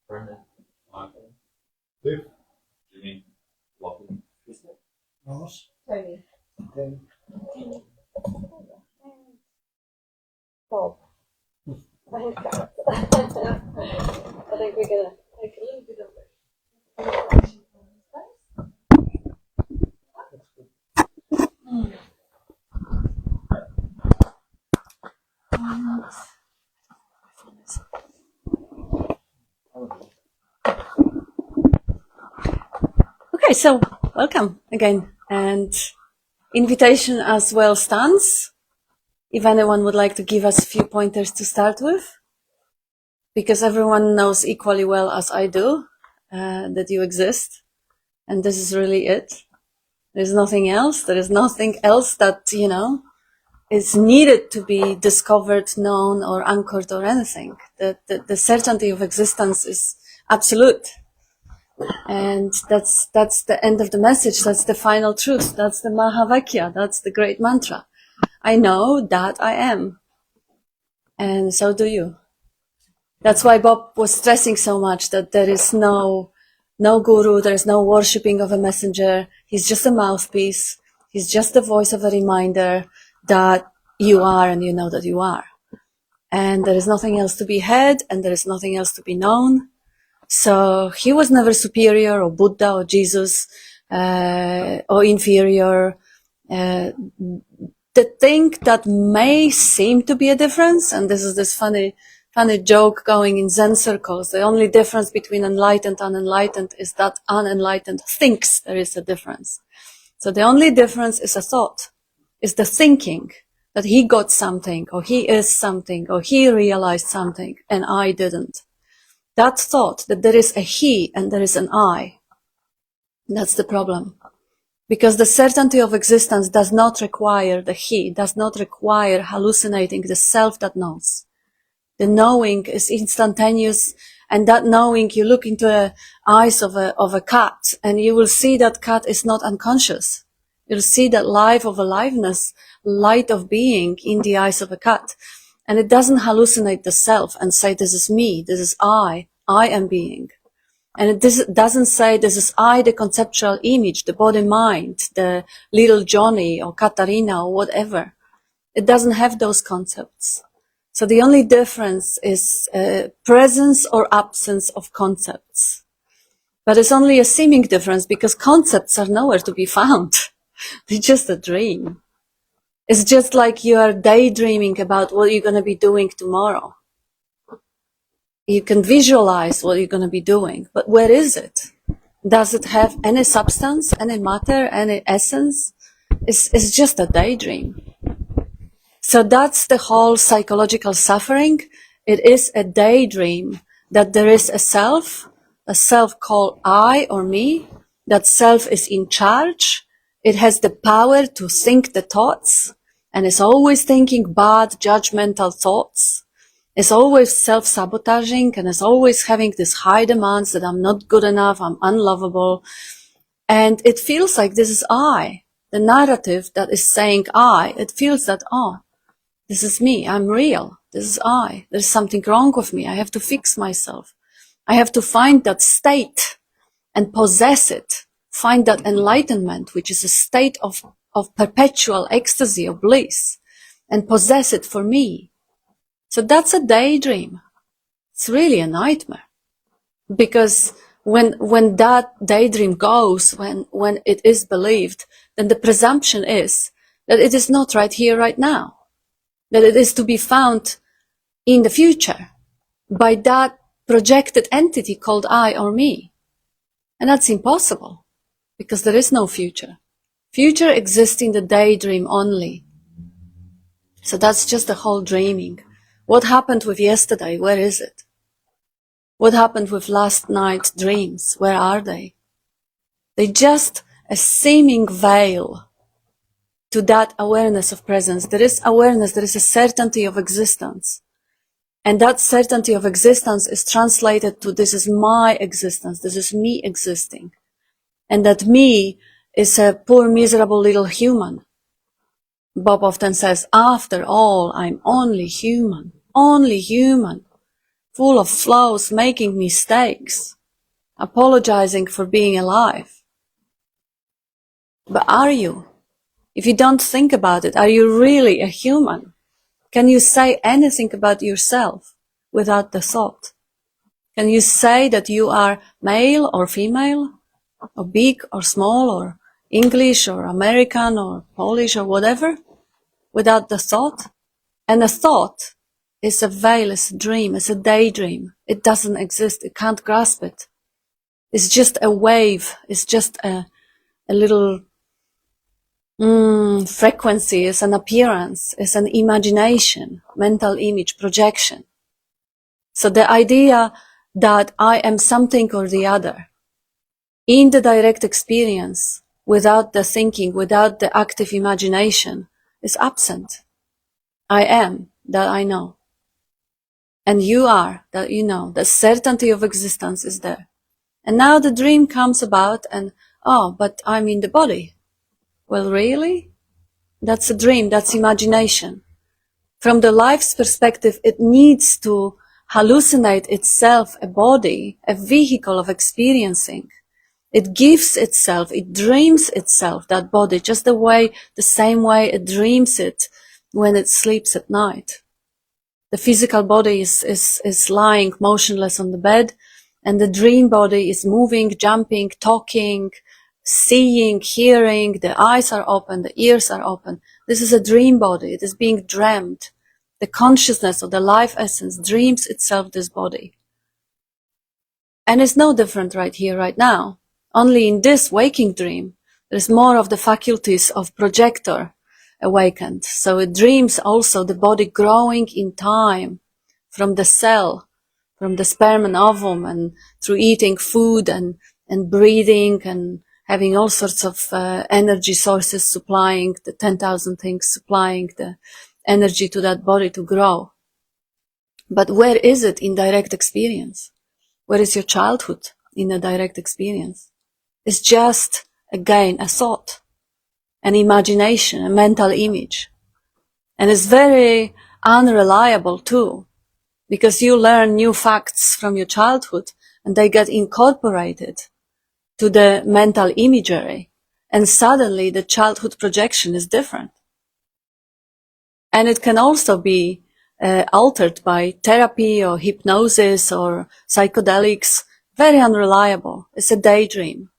Brendan, Michael, Liv, Jimmy, Lachlan, Krista, Ross, Tony. then Bob. I think we're gonna take a little bit of reflection on this space. Okay, so welcome again, and invitation as well stands. If anyone would like to give us a few pointers to start with, because everyone knows equally well as I do that you exist, and this is really it. There's nothing else. There is nothing else that, is needed to be discovered, known, or anchored or anything. The certainty of existence is absolute. And that's the end of the message. That's the final truth. That's the Mahavakya. That's the great mantra. I know that I am. And so do you. That's why Bob was stressing so much that there is no guru, there is no worshipping of a messenger. He's just a mouthpiece. He's just the voice of a reminder that you are and you know that you are. And there is nothing else to be heard and there is nothing else to be known. So he was never superior or Buddha or Jesus or inferior. The thing that may seem to be a difference, and this is this funny joke going in Zen circles, the only difference between enlightened and unenlightened is that unenlightened thinks there is a difference. So the only difference is a thought, is the thinking that he got something, or he is something, or he realized something, and I didn't. That thought that there is a he and there is an I, that's the problem. Because the certainty of existence does not require the he, does not require hallucinating the self that knows. The knowing is instantaneous, and that knowing, you look into the eyes of a cat, and you will see that cat is not unconscious. You'll see that life of aliveness, light of being in the eyes of a cat. And it doesn't hallucinate the self and say, this is me, this is I am being. And it doesn't say, this is I, the conceptual image, the body-mind, the little Johnny or Katarina or whatever. It doesn't have those concepts. So the only difference is presence or absence of concepts. But it's only a seeming difference because concepts are nowhere to be found. They're just a dream. It's just like you are daydreaming about what you're going to be doing tomorrow. You can visualize what you're going to be doing, but where is it? Does it have any substance, any matter, any essence? It's just a daydream. So that's the whole psychological suffering. It is a daydream that there is a self called I or me. That self is in charge. It has the power to think the thoughts and is always thinking bad, judgmental thoughts. It's always self-sabotaging and is always having these high demands that I'm not good enough, I'm unlovable. And it feels like this is I. The narrative that is saying I, it feels that, oh, this is me, I'm real, this is I. There's something wrong with me, I have to fix myself. I have to find that state and possess it. Find that enlightenment, which is a state of perpetual ecstasy or bliss, and possess it for me. So that's a daydream. It's really a nightmare. Because when that daydream goes, when it is believed, then the presumption is that it is not right here, right now. That it is to be found in the future by that projected entity called I or me. And that's impossible. Because there is no future. Future exists in the daydream only. So that's just the whole dreaming. What happened with yesterday? Where is it? What happened with last night's dreams? Where are they? They're just a seeming veil to that awareness of presence. There is awareness, there is a certainty of existence. And that certainty of existence is translated to this is my existence, this is me existing. And that me is a poor, miserable little human. Bob often says, after all, I'm only human. full of flaws, making mistakes, apologizing for being alive. But are you? If you don't think about it, are you really a human? Can you say anything about yourself without the thought? Can you say that you are male or female, or big or small, or English or American or Polish or whatever, without the thought? And a thought is a veil, is a dream, is a daydream. It doesn't exist. It can't grasp it. It's just a wave. It's just a little frequency. It's an appearance. It's an imagination, mental image, projection. So the idea that I am something or the other in the direct experience, without the thinking, without the active imagination, is absent. I am that I know. And you are that you know. The certainty of existence is there. And now the dream comes about and, oh, but I'm in the body. Well, really? That's a dream, that's imagination. From the life's perspective, it needs to hallucinate itself a body, a vehicle of experiencing. It gives itself, it dreams itself, that body, just the same way it dreams it when it sleeps at night. The physical body is lying motionless on the bed, and the dream body is moving, jumping, talking, seeing, hearing, the eyes are open, the ears are open. This is a dream body, it is being dreamed. The consciousness of the life essence dreams itself this body. And it's no different right here, right now. Only in this waking dream, there's more of the faculties of projector awakened. So it dreams also the body growing in time from the cell, from the sperm and ovum, and through eating food and breathing and having all sorts of energy sources supplying the 10,000 things, supplying the energy to that body to grow. But where is it in direct experience? Where is your childhood in a direct experience? It's just, again, a thought, an imagination, a mental image. And it's very unreliable too, because you learn new facts from your childhood and they get incorporated to the mental imagery. And suddenly the childhood projection is different. And it can also be altered by therapy or hypnosis or psychedelics. Very unreliable. It's a daydream.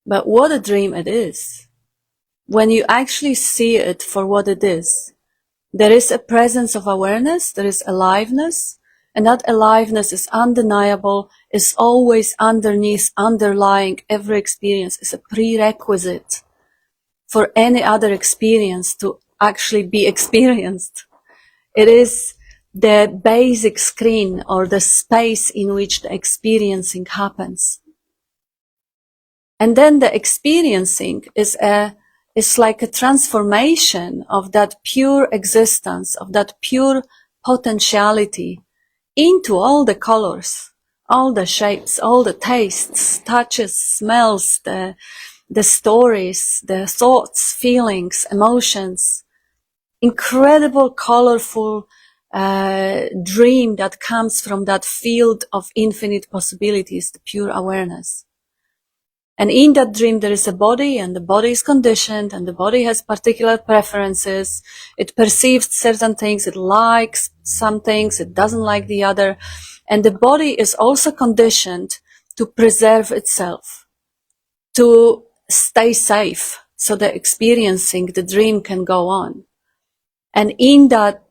But what a dream it is. When you actually see it for what it is, there is a presence of awareness, there is aliveness, and that aliveness is undeniable, is always underneath, underlying every experience, is a prerequisite for any other experience to actually be experienced. It is the basic screen or the space in which the experiencing happens. And then the experiencing is like a transformation of that pure existence, of that pure potentiality into all the colors, all the shapes, all the tastes, touches, smells, the stories, the thoughts, feelings, emotions. Incredible, colorful dream that comes from that field of infinite possibilities, the pure awareness. And in that dream, there is a body, and the body is conditioned, and the body has particular preferences. It perceives certain things. It likes some things. It doesn't like the other. And the body is also conditioned to preserve itself, to stay safe, so that experiencing the dream can go on. And in that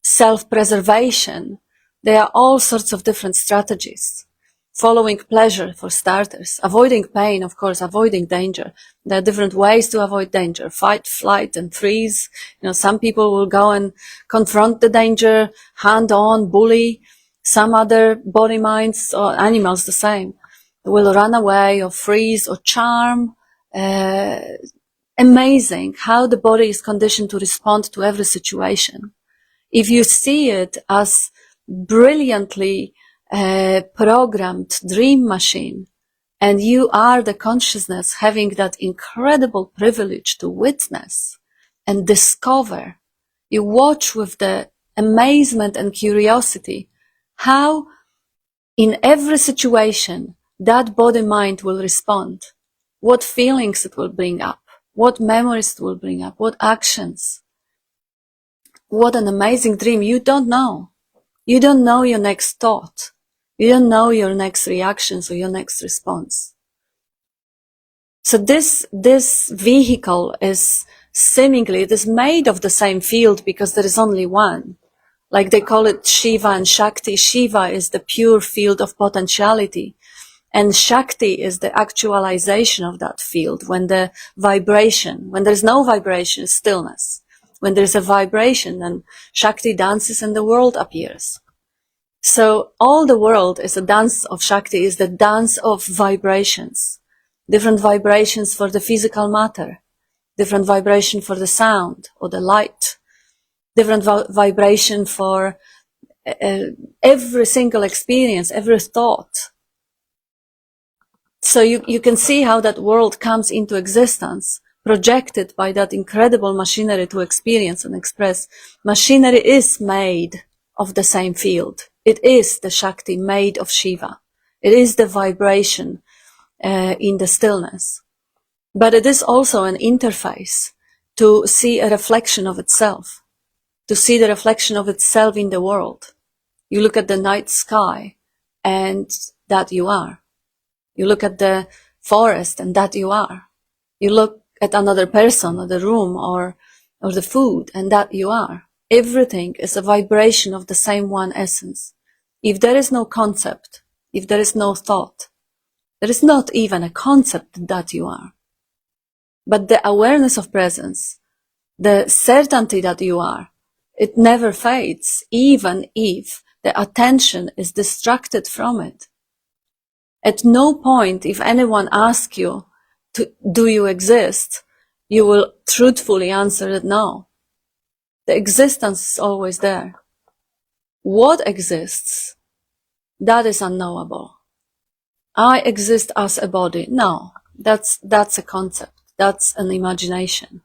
self-preservation, there are all sorts of different strategies. Following pleasure, for starters. Avoiding pain, of course, avoiding danger. There are different ways to avoid danger. Fight, flight, and freeze. Some people will go and confront the danger, hand on, bully. Some other body minds or animals the same. They will run away or freeze or charm. Amazing how the body is conditioned to respond to every situation. If you see it as brilliantly programmed dream machine, and you are the consciousness having that incredible privilege to witness and discover, you watch with the amazement and curiosity how in every situation, that body-mind will respond. What feelings it will bring up, what memories it will bring up, what actions. What an amazing dream. You don't know. You don't know your next thought. You don't know your next reactions or your next response. So this vehicle is seemingly, it is made of the same field because there is only one. Like they call it Shiva and Shakti. Shiva is the pure field of potentiality. And Shakti is the actualization of that field. When the vibration, when there's no vibration, it's stillness. When there's a vibration, then Shakti dances and the world appears. So all the world is a dance of Shakti, is the dance of vibrations. Different vibrations for the physical matter, different vibration for the sound or the light, different vibration for every single experience, every thought. So you can see how that world comes into existence, projected by that incredible machinery to experience and express. Machinery is made of the same field. It is the Shakti made of Shiva. It is the vibration in the stillness. But it is also an interface to see a reflection of itself, to see the reflection of itself in the world. You look at the night sky and that you are. You look at the forest and that you are. You look at another person or the room or the food and that you are. Everything is a vibration of the same one essence. If there is no concept, if there is no thought, there is not even a concept that you are. But the awareness of presence, the certainty that you are, it never fades, even if the attention is distracted from it. At no point, if anyone asks you, do you exist, you will truthfully answer that no. The existence is always there. What exists? That is unknowable. I exist as a body. No, that's a concept. That's an imagination.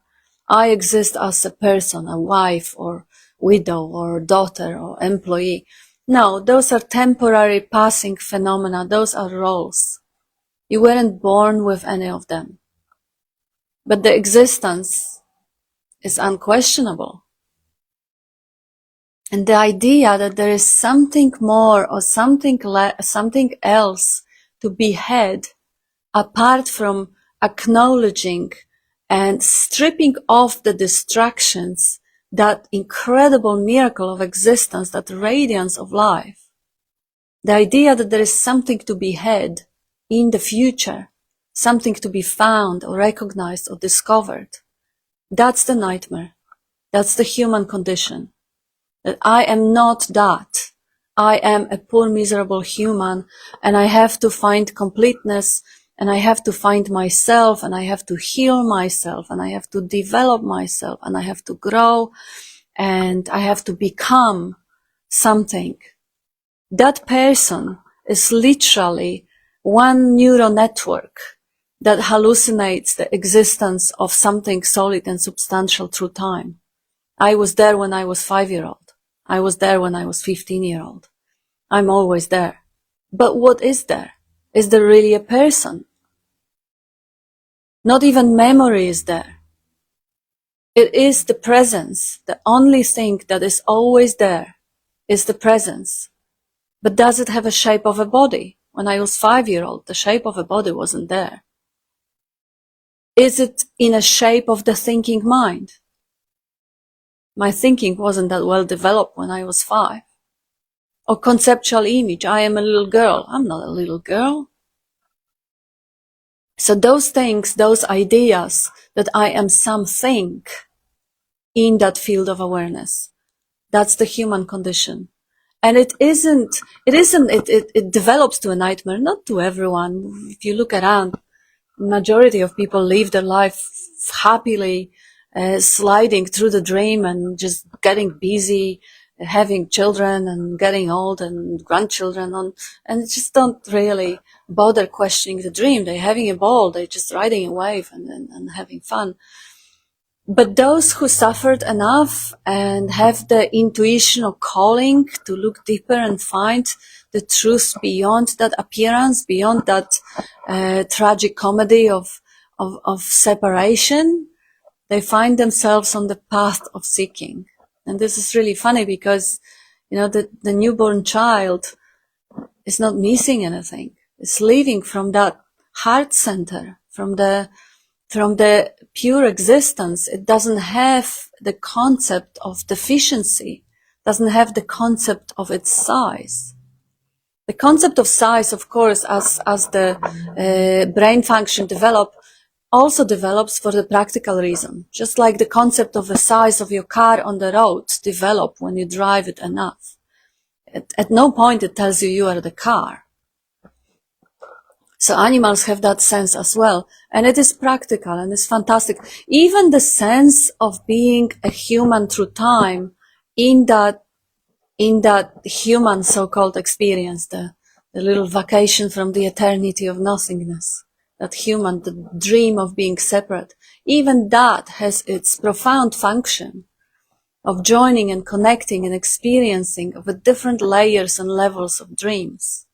I exist as a person, a wife or widow or daughter or employee. No, those are temporary passing phenomena. Those are roles. You weren't born with any of them. But the existence is unquestionable. And the idea that there is something more or something else to be had apart from acknowledging and stripping off the distractions, that incredible miracle of existence, that radiance of life. The idea that there is something to be had in the future, something to be found or recognized or discovered. That's the nightmare. That's the human condition. That I am not that. I am a poor, miserable human, and I have to find completeness, and I have to find myself, and I have to heal myself, and I have to develop myself, and I have to grow, and I have to become something. That person is literally one neural network that hallucinates the existence of something solid and substantial through time. I was there when I was 5-year-old. I was there when I was 15-year-old. I'm always there. But what is there? Is there really a person? Not even memory is there. It is the presence. The only thing that is always there is the presence. But does it have a shape of a body? When I was 5-year-old, the shape of a body wasn't there. Is it in a shape of the thinking mind? My thinking wasn't that well developed when I was 5. Or conceptual image, I am a little girl. I'm not a little girl. So those things, those ideas that I am something in that field of awareness, that's the human condition. And it develops to a nightmare, not to everyone. If you look around, majority of people live their life happily, sliding through the dream and just getting busy, having children and getting old and grandchildren and just don't really bother questioning the dream. They're having a ball. They're just riding a wave and having fun. But those who suffered enough and have the intuition or calling to look deeper and find the truth beyond that appearance, beyond that tragic comedy of separation. They find themselves on the path of seeking. And this is really funny because, the newborn child is not missing anything. It's living from that heart center, from the pure existence. It doesn't have the concept of deficiency, doesn't have the concept of its size. The concept of size, of course, as the brain function also develops for the practical reason. Just like the concept of the size of your car on the road develop when you drive it enough. At no point it tells you are the car. So animals have that sense as well. And it is practical and it's fantastic. Even the sense of being a human through time in that human so-called experience, the little vacation from the eternity of nothingness, that human, the dream of being separate, even that has its profound function of joining and connecting and experiencing of the different layers and levels of dreams.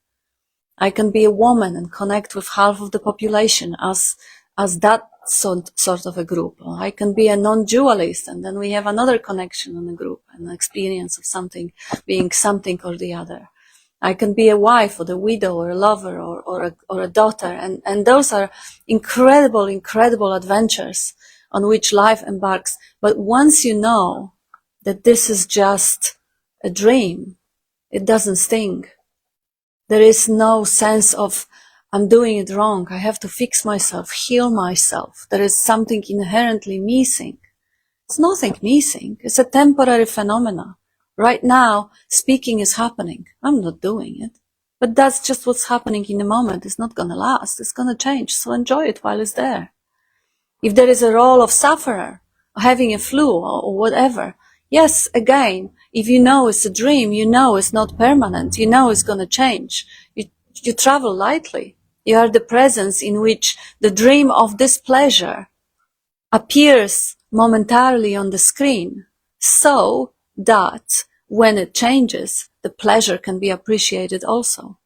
I can be a woman and connect with half of the population as that sort of a group. Or I can be a non-dualist and then we have another connection in the group, an experience of something being something or the other. I can be a wife or a widow or a lover or a daughter. And those are incredible, incredible adventures on which life embarks. But once you know that this is just a dream, it doesn't sting. There is no sense of, I'm doing it wrong. I have to fix myself, heal myself. There is something inherently missing. It's nothing missing. It's a temporary phenomena. Right now, speaking is happening. I'm not doing it. But that's just what's happening in the moment. It's not gonna last. It's gonna change. So enjoy it while it's there. If there is a role of sufferer, or having a flu or whatever, yes, again, if you know it's a dream, you know it's not permanent, you know it's gonna change. You travel lightly. You are the presence in which the dream of this pleasure appears momentarily on the screen, so that when it changes, the pleasure can be appreciated also.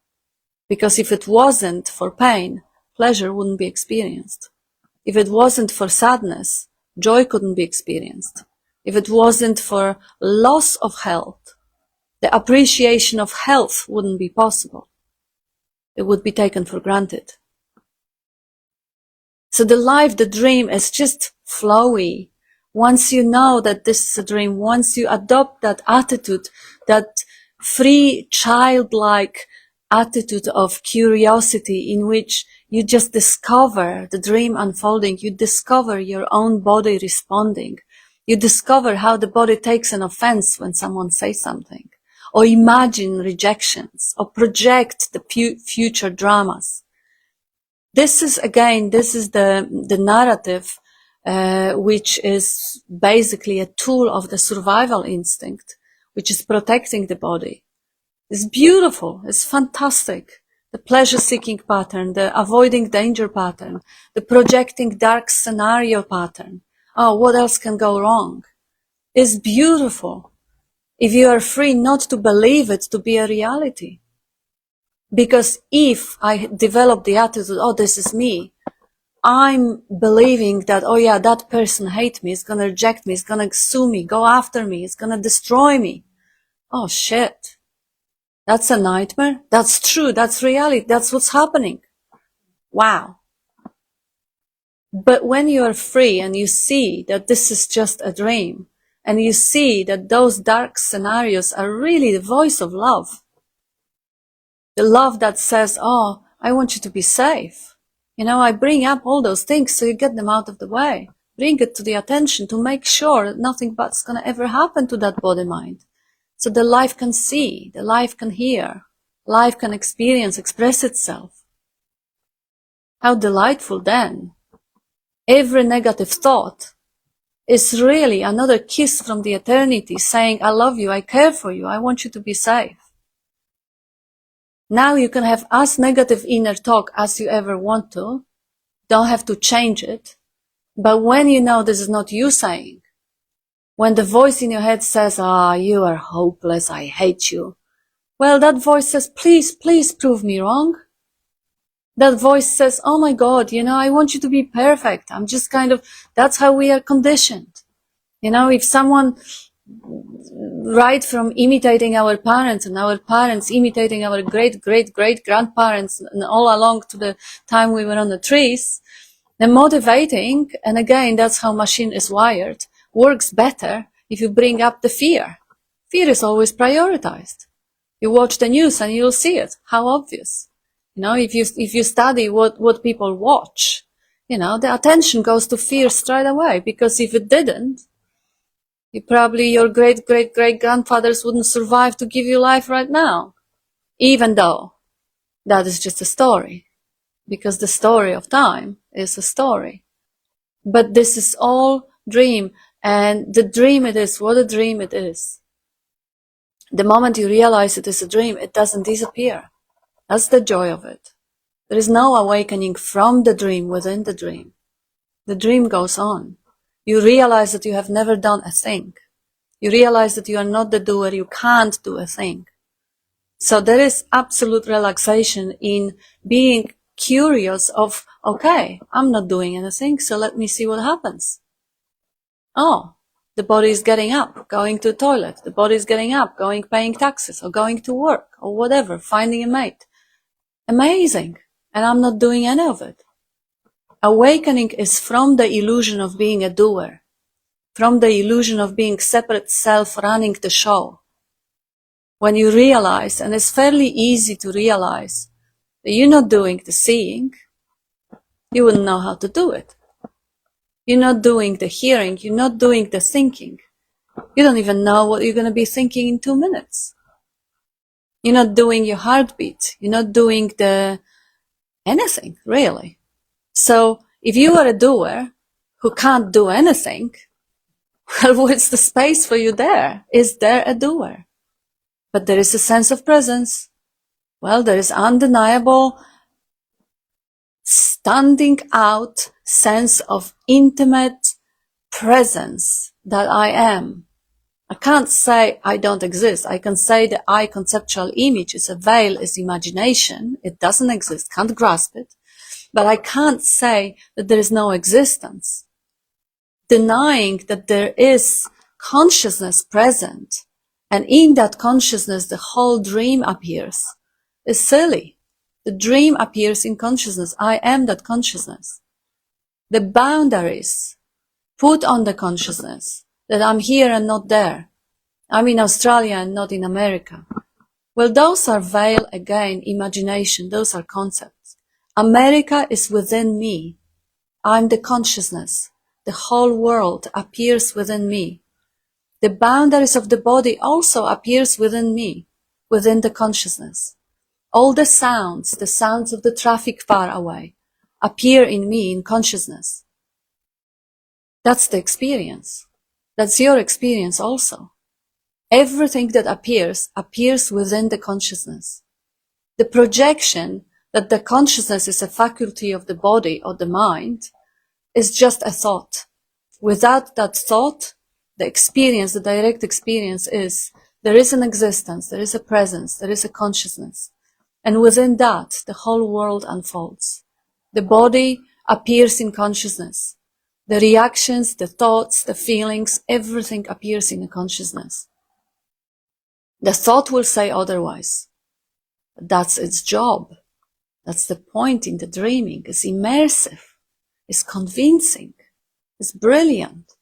Because if it wasn't for pain, pleasure wouldn't be experienced. If it wasn't for sadness, joy couldn't be experienced. If it wasn't for loss of health, the appreciation of health wouldn't be possible. It would be taken for granted. So the dream is just flowy. Once you know that this is a dream, once you adopt that attitude, that free, childlike attitude of curiosity in which you just discover the dream unfolding, you discover your own body responding, you discover how the body takes an offense when someone says something, or imagine rejections, or project the future dramas. This is the narrative, which is basically a tool of the survival instinct, which is protecting the body. It's beautiful. It's fantastic. The pleasure-seeking pattern, the avoiding danger pattern, the projecting dark scenario pattern. Oh, what else can go wrong? It's beautiful. If you are free not to believe it to be a reality. Because if I develop the attitude, oh, this is me, I'm believing that, oh yeah, that person hates me, is gonna reject me, is gonna sue me, go after me, is gonna destroy me. Oh shit. That's a nightmare. That's true. That's reality. That's what's happening. Wow. But when you are free and you see that this is just a dream, and you see that those dark scenarios are really the voice of love, the love that says, oh, I want you to be safe. I bring up all those things so you get them out of the way. Bring it to the attention to make sure that nothing bad's gonna ever happen to that body-mind. So the life can see, the life can hear, life can experience, express itself. How delightful then. Every negative thought is really another kiss from the eternity saying, I love you, I care for you, I want you to be safe. Now you can have as negative inner talk as you ever want to. Don't have to change it. But when you know this is not you saying, when the voice in your head says, you are hopeless, I hate you, Well, that voice says, please, please prove me wrong. That voice says, oh my God, I want you to be perfect. I'm just that's how we are conditioned. If someone, right from imitating our parents and our parents imitating our great, great, great grandparents and all along to the time we were on the trees, the motivating, and again, that's how machine is wired, works better if you bring up the fear. Fear is always prioritized. You watch the news and you'll see it. How obvious. If you study what people watch, the attention goes to fear straight away, because if it didn't, your great great great grandfathers wouldn't survive to give you life right now. Even though that is just a story, because the story of time is a story. But this is all dream, and the dream it is, what a dream it is. The moment you realize it is a dream, it doesn't disappear. That's the joy of it. There is no awakening from the dream within the dream. The dream goes on. You realize that you have never done a thing. You realize that you are not the doer, you can't do a thing. So there is absolute relaxation in being curious of, okay, I'm not doing anything, so let me see what happens. Oh, the body is getting up, going to the toilet. The body is getting up, paying taxes, or going to work, or whatever, finding a mate. Amazing. And I'm not doing any of it. Awakening is from the illusion of being a doer, from the illusion of being separate self running the show. When you realize, and it's fairly easy to realize, that you're not doing the seeing, you wouldn't know how to do it. You're not doing the hearing, you're not doing the thinking. You don't even know what you're going to be thinking in 2 minutes. You're not doing your heartbeat. You're not doing anything, really. So if you are a doer who can't do anything, well, what's the space for you there? Is there a doer? But there is a sense of presence. Well, there is undeniable, standing out sense of intimate presence that I am. I can't say I don't exist. I can say the I conceptual image is a veil, is imagination. It doesn't exist, can't grasp it. But I can't say that there is no existence. Denying that there is consciousness present, and in that consciousness the whole dream appears, is silly. The dream appears in consciousness. I am that consciousness. The boundaries put on the consciousness, that I'm here and not there, I'm in Australia and not in America. Well, those are veil, again, imagination, those are concepts. America is within me. I'm the consciousness. The whole world appears within me. The boundaries of the body also appears within me, within the consciousness. All the sounds of the traffic far away, appear in me in consciousness. That's the experience. That's your experience also. Everything that appears within the consciousness. The projection that the consciousness is a faculty of the body or the mind is just a thought. Without that thought, the experience, the direct experience is, there is an existence, there is a presence, there is a consciousness. And within that, the whole world unfolds. The body appears in consciousness. The reactions, the thoughts, the feelings, everything appears in a consciousness. The thought will say otherwise. That's its job. That's the point in the dreaming. It's immersive. It's convincing. It's brilliant.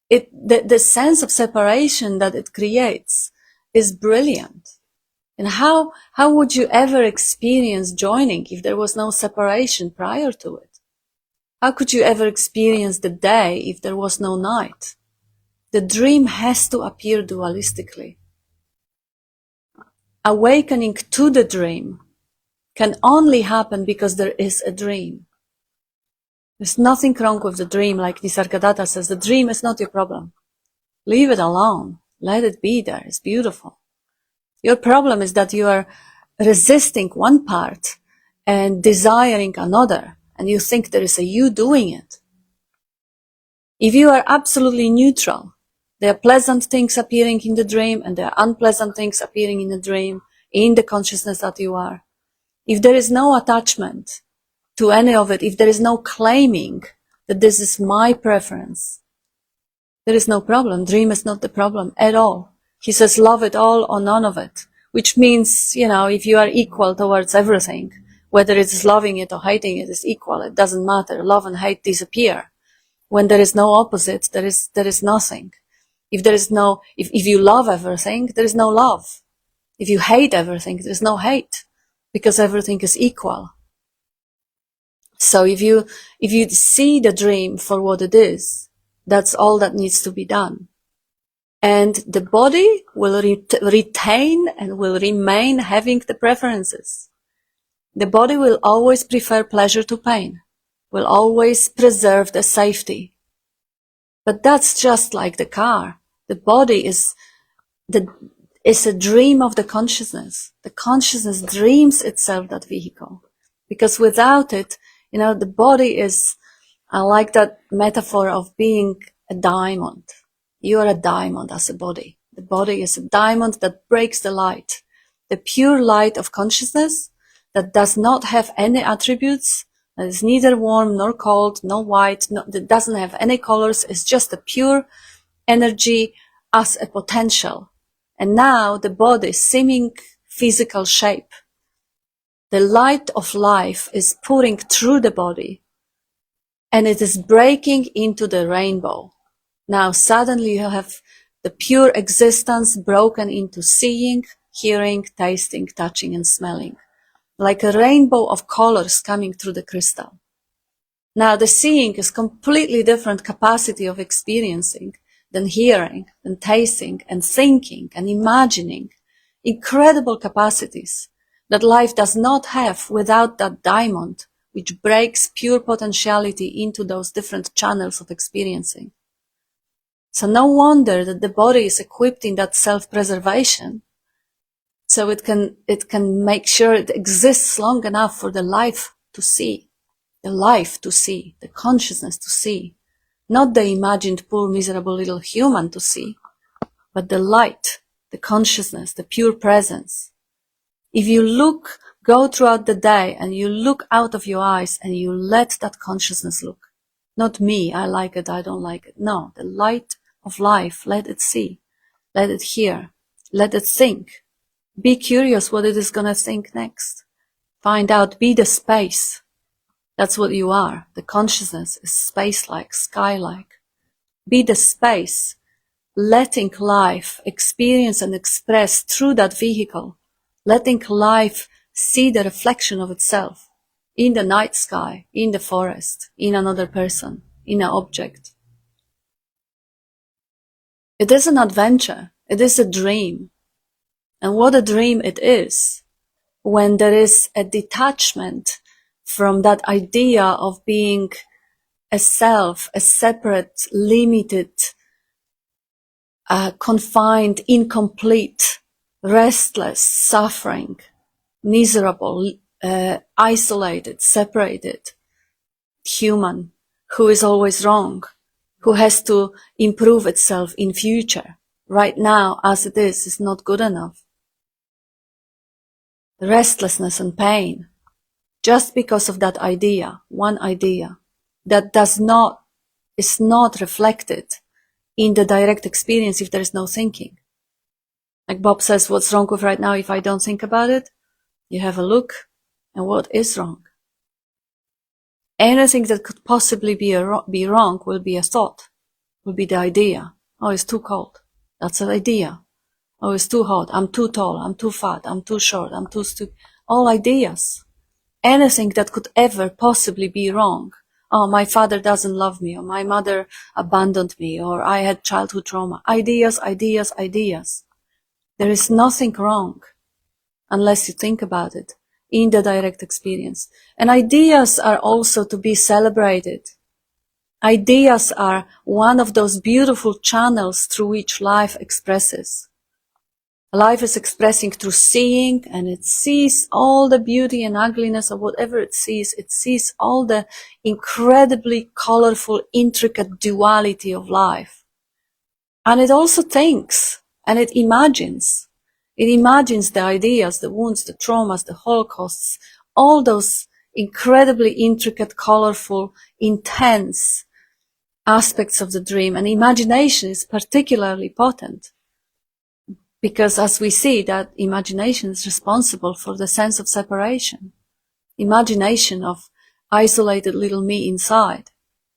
The sense of separation that it creates is brilliant. And how would you ever experience joining if there was no separation prior to it? How could you ever experience the day if there was no night? The dream has to appear dualistically. Awakening to the dream can only happen because there is a dream. There's nothing wrong with the dream, like Nisargadatta says. The dream is not your problem. Leave it alone. Let it be there. It's beautiful. Your problem is that you are resisting one part and desiring another, and you think there is a you doing it. If you are absolutely neutral, There are pleasant things appearing in the dream, and there are unpleasant things appearing in the dream, in the consciousness that you are. If there is no attachment to any of it, if there is no claiming that this is my preference, there is no problem. Dream is not the problem at all. He says, love it all or none of it, which means, if you are equal towards everything, whether it's loving it or hating it is equal. It doesn't matter. Love and hate disappear. When there is no opposite, there is nothing. If you love everything, there is no love. If you hate everything, there is no hate, because everything is equal. So if you see the dream for what it is, that's all that needs to be done. And the body will retain and will remain having the preferences. The body will always prefer pleasure to pain, will always preserve the safety. But that's just like the car. The body is a dream of the consciousness. The consciousness dreams itself that vehicle. Because without it, the body is, I like that metaphor of being a diamond. You are a diamond as a body. The body is a diamond that breaks the light. The pure light of consciousness that does not have any attributes, that is neither warm nor cold, nor white, that doesn't have any colors. It's just a pure energy as a potential. And now the body, seeming physical shape, the light of life is pouring through the body, and it is breaking into the rainbow. Now suddenly you have the pure existence broken into seeing, hearing, tasting, touching, and smelling, like a rainbow of colors coming through the crystal. Now the seeing is completely different capacity of experiencing than hearing, and tasting, and thinking, and imagining. Incredible capacities that life does not have without that diamond, which breaks pure potentiality into those different channels of experiencing. So no wonder that the body is equipped in that self-preservation, so it can make sure it exists long enough for the life to see, the consciousness to see, not the imagined poor miserable little human to see, but the light, the consciousness, the pure presence. If you go throughout the day and you look out of your eyes and you let that consciousness look, not me, I like it, I don't like it. No, the light of life, let it see, let it hear, let it think. Be curious what it is going to think next. Find out, be the space. That's what you are. The consciousness is space-like, sky-like. Be the space, letting life experience and express through that vehicle, letting life see the reflection of itself in the night sky, in the forest, in another person, in an object. It is an adventure. It is a dream. And what a dream it is when there is a detachment from that idea of being a self, a separate, limited, confined, incomplete, restless, suffering, miserable, isolated, separated human who is always wrong, who has to improve itself in future. Right now, as it is not good enough. Restlessness and pain, just because of that idea, one idea, that is not reflected in the direct experience if there is no thinking. Like Bob says, what's wrong with right now if I don't think about it? You have a look, and what is wrong? Anything that could possibly be wrong will be a thought, will be the idea. Oh, it's too cold. That's an idea. Oh, it's too hot. I'm too tall. I'm too fat. I'm too short. I'm too stupid. All ideas. Anything that could ever possibly be wrong. Oh, my father doesn't love me, or my mother abandoned me, or I had childhood trauma. Ideas, ideas, ideas. There is nothing wrong unless you think about it in the direct experience. And ideas are also to be celebrated. Ideas are one of those beautiful channels through which life expresses. Life is expressing through seeing, and it sees all the beauty and ugliness of whatever it sees. It sees all the incredibly colorful, intricate duality of life. And it also thinks, and it imagines. It imagines the ideas, the wounds, the traumas, the holocausts, all those incredibly intricate, colorful, intense aspects of the dream. And imagination is particularly potent because, as we see, that imagination is responsible for the sense of separation. Imagination of isolated little me inside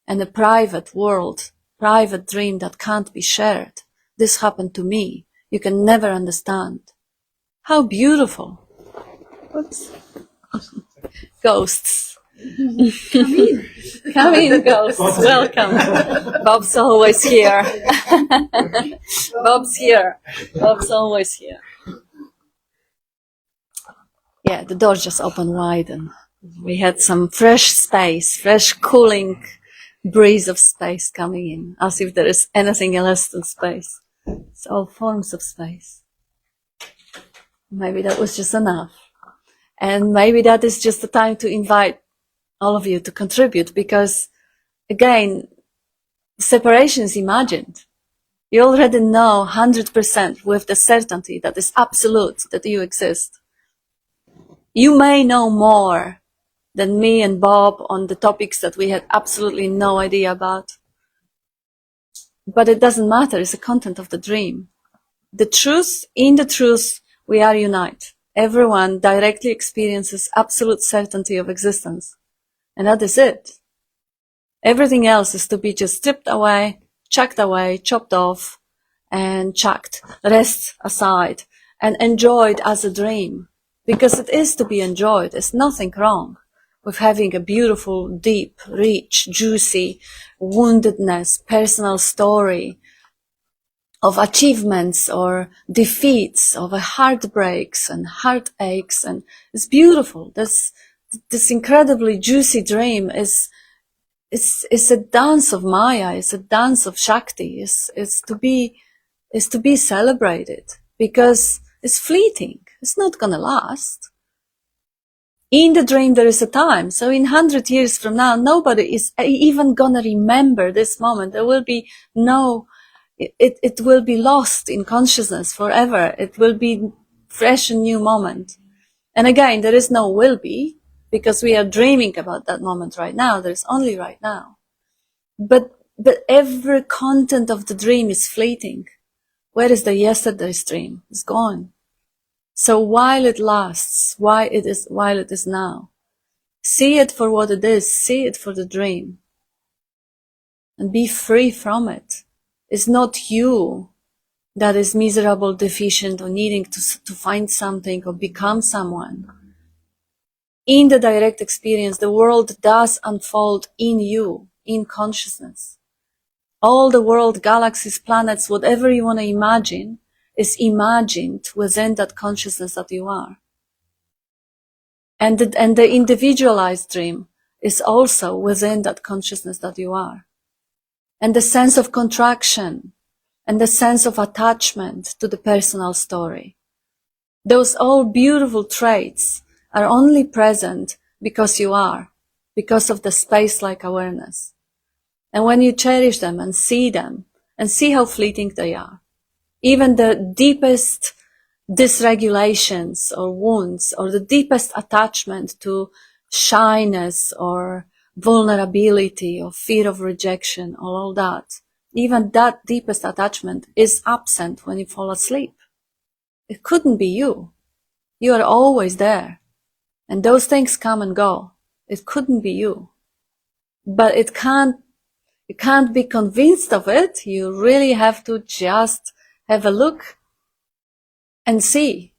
and a private world, private dream that can't be shared. This happened to me. You can never understand. How beautiful. Oops. Ghosts. Come in. Come in, ghosts. Welcome. Bob's always here. Bob's here. Bob's always here. Yeah, the door just opened wide and we had some fresh space, fresh cooling breeze of space coming in, as if there is anything else than space. It's all forms of space. Maybe that was just enough. And maybe that is just the time to invite all of you to contribute because, again, separation is imagined. You already know 100% with the certainty that is absolute that you exist. You may know more than me and Bob on the topics that we had absolutely no idea about. But it doesn't matter, it's the content of the dream. The truth, in the truth, we are unite. Everyone directly experiences absolute certainty of existence. And that is it. Everything else is to be just stripped away, chucked away, chopped off, and chucked, rest aside, and enjoyed as a dream. Because it is to be enjoyed. There's nothing wrong with having a beautiful, deep, rich, juicy woundedness, personal story of achievements or defeats, of heartbreaks and heartaches, and it's beautiful. This incredibly juicy dream is a dance of Maya, it's a dance of Shakti, it's to be celebrated because it's fleeting. It's not gonna last. In the dream there is a time. So in 100 years from now, nobody is even gonna remember this moment. There will be no, it will be lost in consciousness forever. It will be fresh and new moment. And again, there is no will be because we are dreaming about that moment right now. There is only right now. But every content of the dream is fleeting. Where is the yesterday's dream? It's gone. So while it lasts, while it is now, see it for what it is, see it for the dream, and be free from it. It's not you that is miserable, deficient, or needing to find something or become someone. In the direct experience, the world does unfold in you, in consciousness. All the world, galaxies, planets, whatever you want to imagine, is imagined within that consciousness that you are. And the individualized dream is also within that consciousness that you are. And the sense of contraction and the sense of attachment to the personal story. Those all beautiful traits are only present because you are, because of the space-like awareness. And when you cherish them and see how fleeting they are, even the deepest dysregulations or wounds or the deepest attachment to shyness or vulnerability or fear of rejection or all that, even that deepest attachment is absent when you fall asleep. It couldn't be you. You are always there. And those things come and go. It couldn't be you. But you can't be convinced of it. You really have to just have a look and see.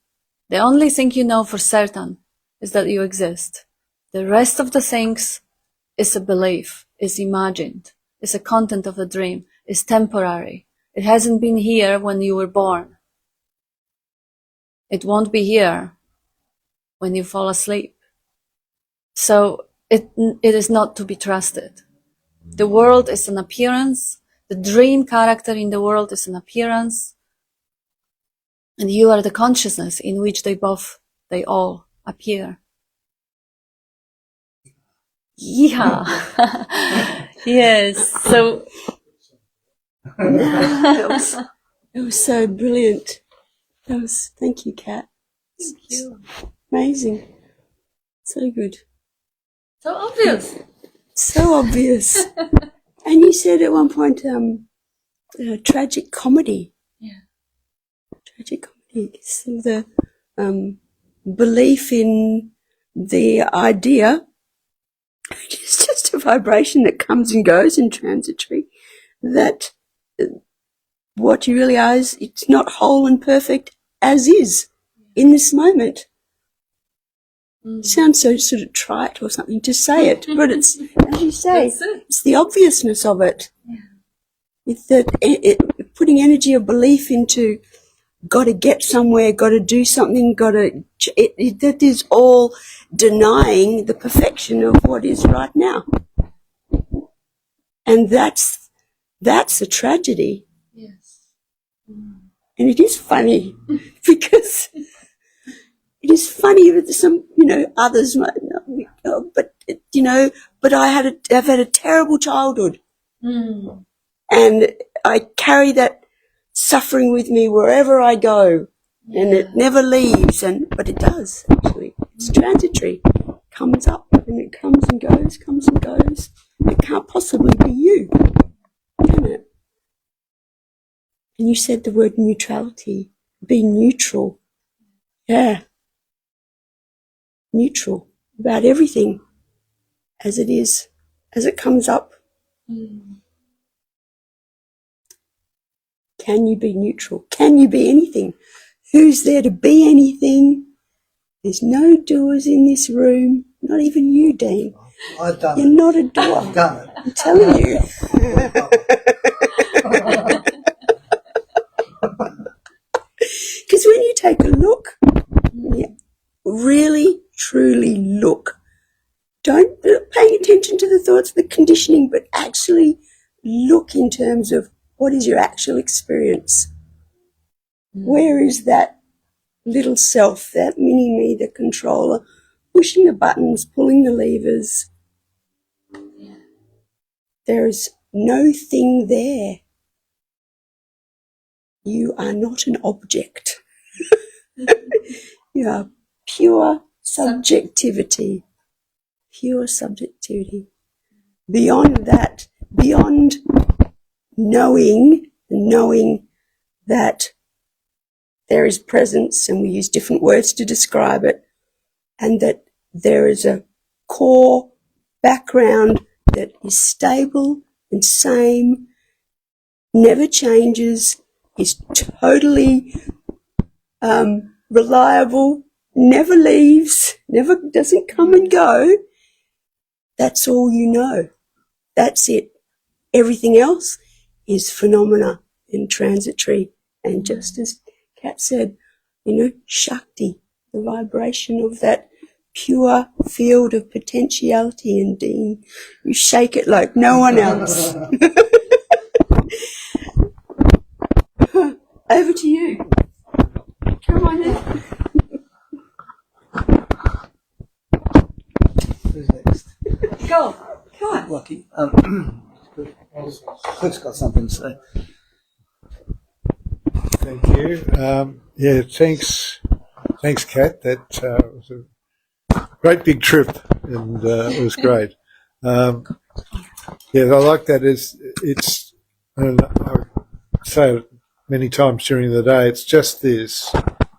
The only thing you know for certain is that you exist. The rest of the things is a belief, is imagined, is a content of a dream, is temporary. It hasn't been here when you were born. It won't be here when you fall asleep. So it is not to be trusted. The world is an appearance. The dream character in the world is an appearance. And you are the consciousness in which they all appear. Yeah. Yes. So That was so brilliant. Thank you, Kat. Thank you. Amazing. So good. So obvious. So obvious. And you said at one point, tragic comedy. Yeah. Tragic comedy. So the belief in the idea, which is just a vibration that comes and goes and transitory, that what you really are is it's not whole and perfect as is in this moment. Sounds so sort of trite or something to say it, but it's, as you say, it's the obviousness of it. Yeah. It's that putting energy of belief into got to get somewhere, got to do something, that is all denying the perfection of what is right now. And that's a tragedy. Yes. And it is funny because it is funny that some, others might not, but I've had a terrible childhood, and I carry that suffering with me wherever I go, and it never leaves. But it does actually. It's transitory. It comes up and it comes and goes, comes and goes. It can't possibly be you, can it? And you said the word neutrality, being neutral. Yeah. Neutral about everything as it is, as it comes up. Can you be neutral? Can you be anything? Who's there to be anything? There's no doers in this room, not even you, Dean. I've done You're it. not a doer. I've done it. I'm telling you. Because when you take a look, really, truly look, don't paying attention to the thoughts, the conditioning, but actually look in terms of what is your actual experience. Where is that little self, that mini me, the controller, pushing the buttons, pulling the levers? There is no thing there. You are not an object. You are pure subjectivity. Pure subjectivity. Beyond that, beyond knowing that there is presence, and we use different words to describe it, and that there is a core background that is stable and same, never changes, is totally reliable, never leaves, never doesn't come and go. That's all you know. That's it. Everything else is phenomena and transitory. And just as Kat said, Shakti, the vibration of that pure field of potentiality, and Dean, you shake it like no one else. Over to you. Come on then. Who's next? Go. Come on. Lucky. Cliff's got something to say. Thank you. Thanks, Kat. That was a great big trip, and it was great. I like that. And I say it many times during the day, it's just this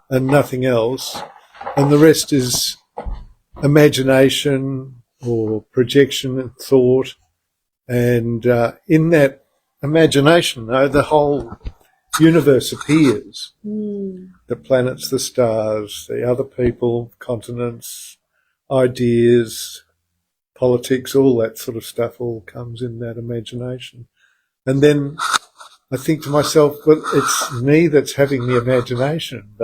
and nothing else, and the rest is imagination or projection and thought. And in that imagination, though, the whole universe appears. The planets, the stars, the other people, continents, ideas, politics, all that sort of stuff all comes in that imagination. And then I think to myself, well, it's me that's having the imagination,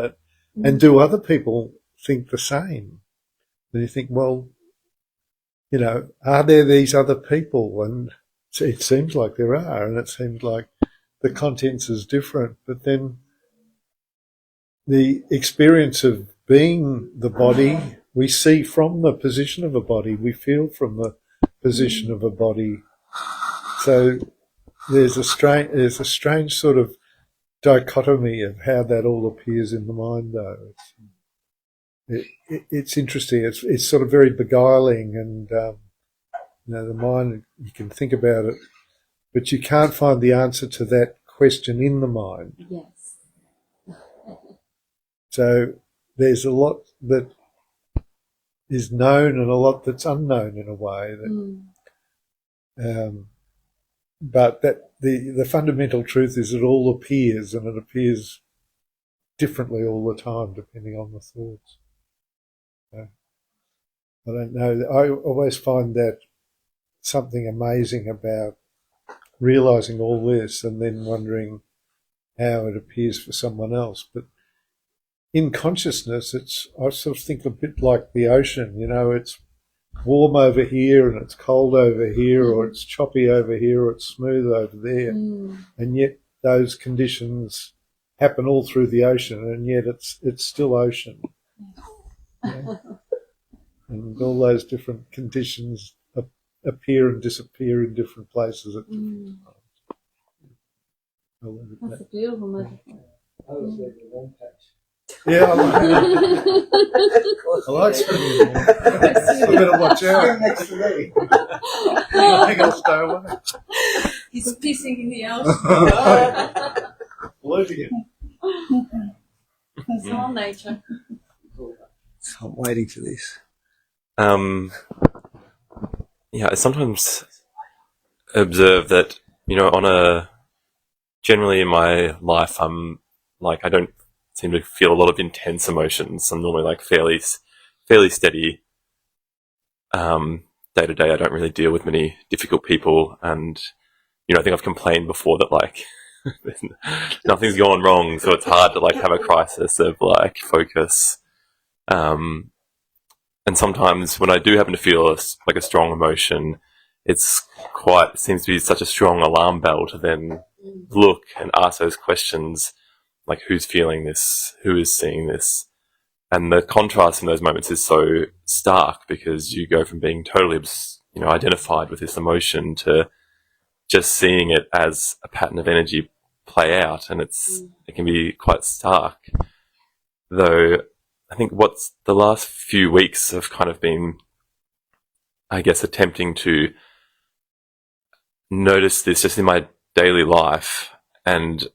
and do other people think the same? And you think, well, are there these other people? And it seems like there are, and it seems like the contents is different, but then the experience of being the body, we see from the position of a body, we feel from the position of a body. So there's a strange sort of dichotomy of how that all appears in the mind, though. It's interesting. It's sort of very beguiling, and the mind, you can think about it, but you can't find the answer to that question in the mind. Yes. So there's a lot that is known and a lot that's unknown in a way. But that the fundamental truth is it all appears, and it appears differently all the time depending on the thoughts. So, I don't know. I always find that something amazing about realizing all this and then wondering how it appears for someone else. But in consciousness, I sort of think a bit like the ocean. It's warm over here and it's cold over here, or it's choppy over here, or it's smooth over there, and yet those conditions happen all through the ocean, and yet it's still ocean. Yeah. And all those different conditions appear and disappear in different places at different times. That's a beautiful metaphor. I was reading the wrong page. Yeah, I like swimming. I better watch out. Swim next to me. I think I'll stay away. He's pissing in the ocean. Polluting it. It's all nature. So I'm waiting for this. Yeah, I sometimes observe that, generally in my life, I don't seem to feel a lot of intense emotions. I'm normally fairly steady. Day to day, I don't really deal with many difficult people, and I think I've complained before that nothing's gone wrong, so it's hard to have a crisis of focus. And sometimes when I do happen to feel a strong emotion, it seems to be such a strong alarm bell to then look and ask those questions, like who's feeling this, who is seeing this. And the contrast in those moments is so stark, because you go from being totally, identified with this emotion to just seeing it as a pattern of energy play out, and it can be quite stark. Though I think what's the last few weeks have kind of been, I guess, attempting to notice this just in my daily life, and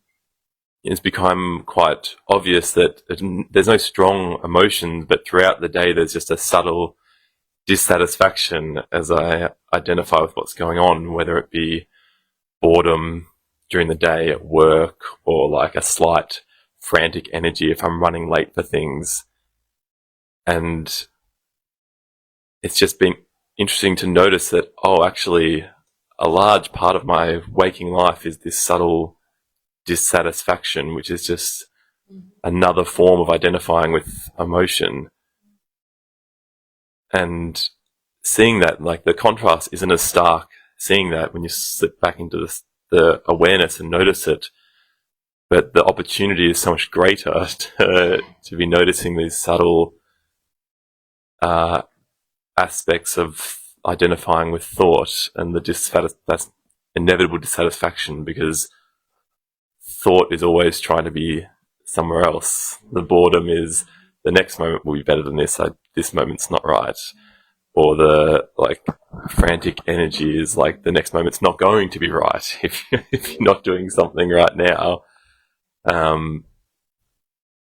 it's become quite obvious that there's no strong emotions, but throughout the day there's just a subtle dissatisfaction as I identify with what's going on, whether it be boredom during the day at work, or a slight frantic energy if I'm running late for things. And it's just been interesting to notice that, actually, a large part of my waking life is this subtle dissatisfaction, which is just another form of identifying with emotion. And seeing that, the contrast isn't as stark, seeing that when you slip back into the awareness and notice it, but the opportunity is so much greater to be noticing these subtle aspects of identifying with thought and that's inevitable dissatisfaction, because thought is always trying to be somewhere else. The boredom is the next moment will be better than this. This moment's not right. Or the frantic energy is the next moment's not going to be right if you're not doing something right now. And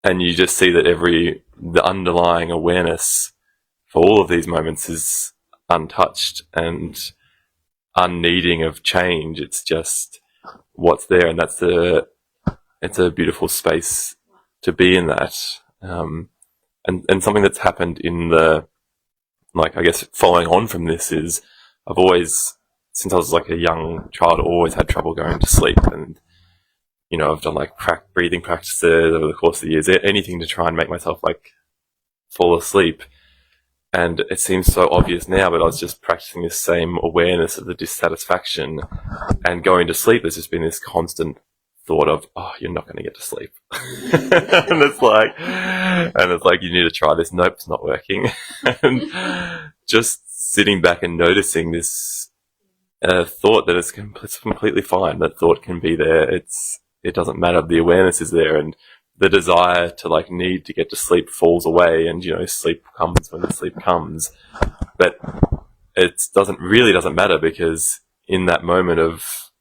you just see that the underlying awareness for all of these moments is untouched and unneeding of change. It's just what's there, and it's a beautiful space to be in that. And something that's happened in I guess following on from this is I've always, since I was a young child, always had trouble going to sleep, and I've done breathing practices over the course of the years, anything to try and make myself fall asleep. And it seems so obvious now, but I was just practicing this same awareness of the dissatisfaction, and going to sleep, there's just been this constant thought of, you're not going to get to sleep. and it's you need to try this. Nope, it's not working. And just sitting back and noticing this a thought that it's completely fine. That thought can be there. It doesn't matter. The awareness is there, and the desire to like need to get to sleep falls away, and sleep comes when the sleep comes. But it doesn't matter, because in that moment of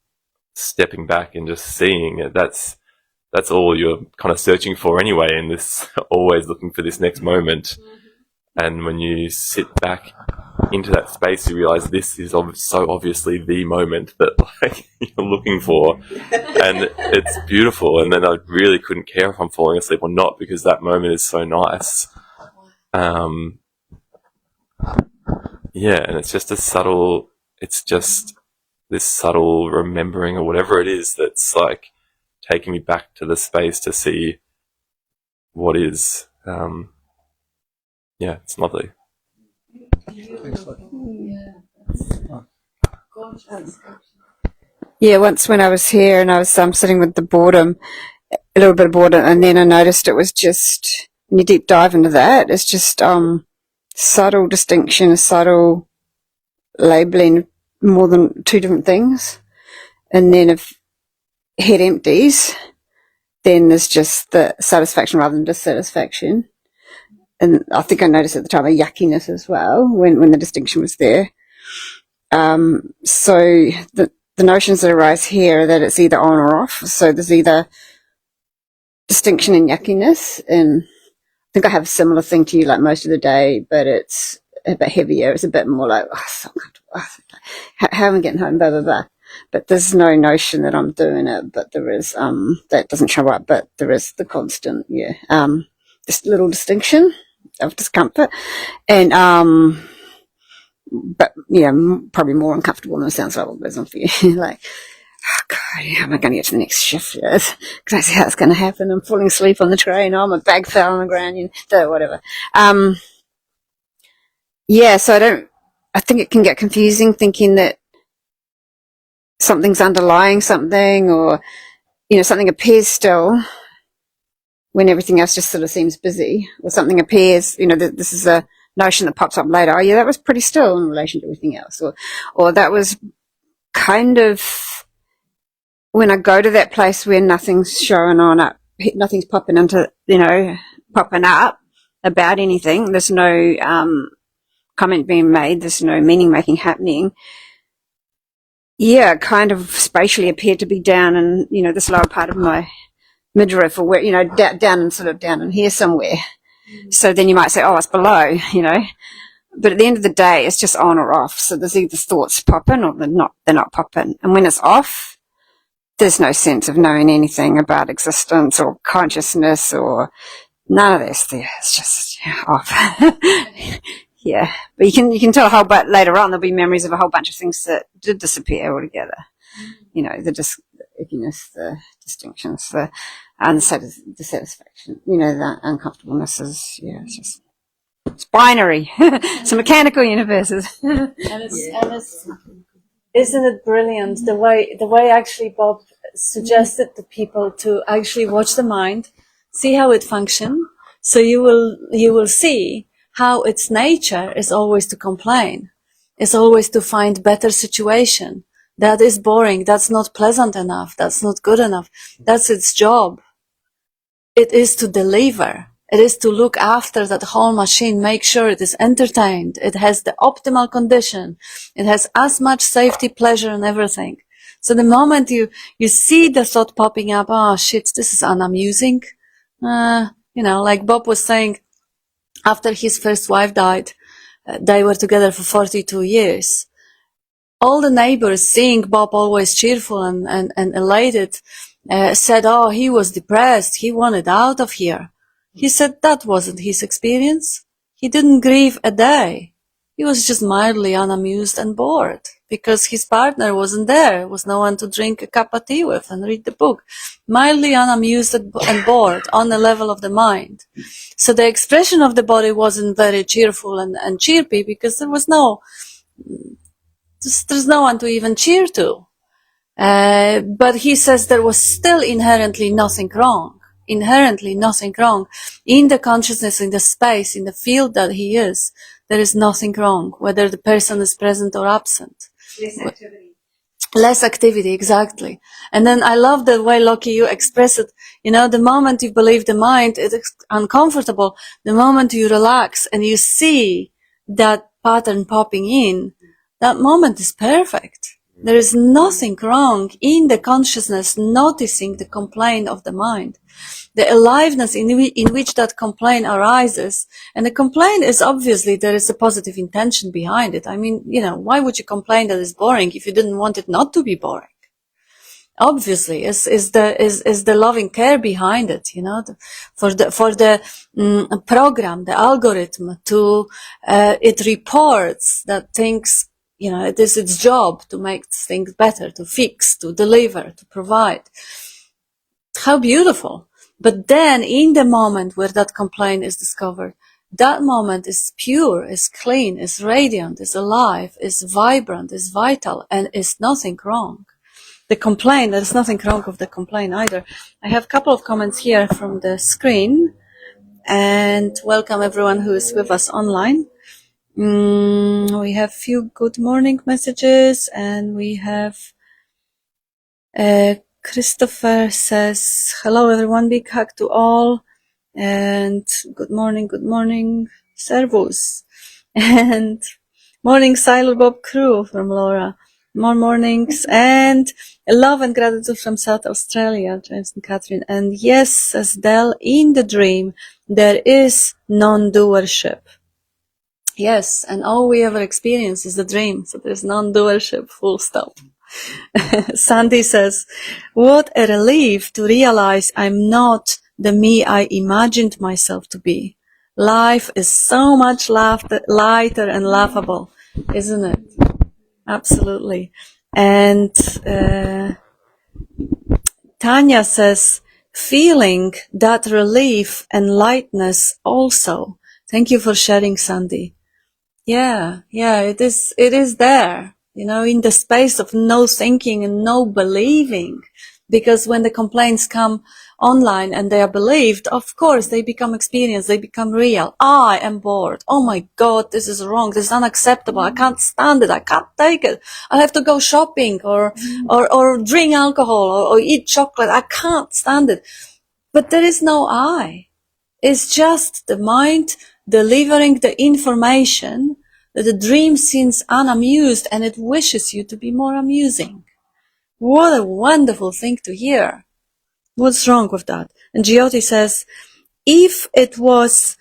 stepping back and just seeing it, that's all you're kind of searching for anyway, in this always looking for this next moment. And when you sit back into that space, you realize this is so obviously the moment that like you're looking for, and it's beautiful. And then I really couldn't care if I'm falling asleep or not, because that moment is so nice. Yeah, and it's just this subtle remembering, or whatever it is, that's like taking me back to the space to see what is. Yeah, it's lovely. Yeah, once when I was here and I was sitting with the boredom, a little bit of boredom, and then I noticed it was just, when you deep dive into that, it's just subtle distinction, subtle labeling, more than two different things. And then if head empties, then there's just the satisfaction rather than dissatisfaction. And I think I noticed at the time a yuckiness as well when the distinction was there. So the notions that arise here are that it's either on or off. So there's either distinction and yuckiness, and I think I have a similar thing to you, like most of the day, but it's a bit heavier. It's a bit more like, oh, so uncomfortable. How am I getting home? Blah, blah, blah. But there's no notion that I'm doing it, but there is, that doesn't show up, but there is the constant, this little distinction of discomfort. And, but yeah, probably more uncomfortable than it sounds like what goes on for you. Like, oh God, how am I going to get to the next shift? Because I see how it's going to happen. I'm falling asleep on the train. Oh, my bag fell on the ground, whatever. So I think it can get confusing thinking that something's underlying something, or, something appears still when everything else just sort of seems busy, or something appears, this is a notion that pops up later. Oh yeah, that was pretty still in relation to everything else. Or that was kind of, when I go to that place where nothing's showing on up, nothing's popping up about anything. There's no, comment being made. There's no meaning making happening. Yeah, kind of spatially appeared to be down in, this lower part of my midriff, or where, down in here somewhere. So then you might say, oh, it's below, but at the end of the day, it's just on or off. So there's either thoughts popping or they're not popping. And when it's off, there's no sense of knowing anything about existence or consciousness or none of this there. It's just off. Yeah. But you can tell a whole bunch later on, there'll be memories of a whole bunch of things that did disappear altogether. The ickiness, the distinctions, the dissatisfaction, the uncomfortableness is, it's binary. It's a mechanical universes. Isn't it brilliant the way actually Bob suggested to people to actually watch the mind, see how it functions, so you will see how its nature is always to complain, is always to find better situation. That is boring, that's not pleasant enough, that's not good enough. That's its job. It is to deliver. It is to look after that whole machine, make sure it is entertained, it has the optimal condition, it has as much safety, pleasure, and everything. So the moment you see the thought popping up, oh shit, this is unamusing, like Bob was saying, after his first wife died, they were together for 42 years. All the neighbors, seeing Bob always cheerful and elated, said, oh, he was depressed, he wanted out of here. He said that wasn't his experience. He didn't grieve a day. He was just mildly unamused and bored because his partner wasn't there. There was no one to drink a cup of tea with and read the book. Mildly unamused and bored on the level of the mind. So the expression of the body wasn't very cheerful and chirpy because there's no one to even cheer to. But he says there was still inherently nothing wrong. Inherently nothing wrong. In the consciousness, in the space, in the field that he is, there is nothing wrong, whether the person is present or absent. Less activity. Less activity, exactly. And then I love the way, Loki, you express it. You know, the moment you believe the mind is uncomfortable, the moment you relax and you see that pattern popping in, that moment is perfect. There is nothing wrong in the consciousness noticing the complaint of the mind. The aliveness in which that complaint arises. And the complaint is obviously there is a positive intention behind it. I mean, you know, why would you complain that it's boring if you didn't want it not to be boring? Obviously, is the loving care behind it, you know, for the program, the algorithm to, it reports that things, you know, it is its job to make things better, to fix, to deliver, to provide. How beautiful. But then in the moment where that complaint is discovered, that moment is pure, is clean, is radiant, is alive, is vibrant, is vital, and is nothing wrong. The complaint, there's nothing wrong with the complaint either. I have a couple of comments here from the screen, and welcome everyone who is with us online. We have few good morning messages, and we have Christopher says, hello everyone, big hug to all, and good morning, servus, and morning, Silo Bob crew from Laura, more mornings, and love and gratitude from South Australia, James and Catherine, and yes, says Del, in the dream, there is non-doership. Yes, and all we ever experience is the dream, so there's non-doership, full stop. Sandy says, what a relief to realize I'm not the me I imagined myself to be. Life is so much lighter and laughable, isn't it? Absolutely. And Tanya says, feeling that relief and lightness also. Thank you for sharing, Sandy. Yeah, it is there, you know, in the space of no thinking and no believing. Because when the complaints come online and they are believed, of course, they become experience, they become real. I am bored. Oh my God, this is wrong. This is unacceptable. I can't stand it. I can't take it. I'll have to go shopping or drink alcohol or eat chocolate. I can't stand it. But there is no I. It's just the mind delivering the information that the dream seems unamused and it wishes you to be more amusing. What a wonderful thing to hear. What's wrong with that? And Jyoti says, if it was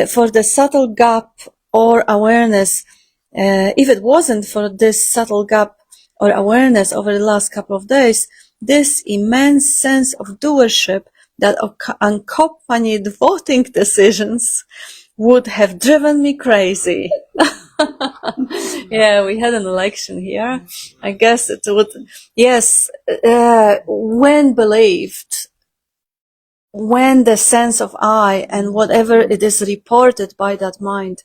for the subtle gap or awareness, if it wasn't for this subtle gap or awareness over the last couple of days, this immense sense of doership that accompanied voting decisions would have driven me crazy. Yeah, we had an election here. I guess it would, yes, when believed, when the sense of I and whatever it is reported by that mind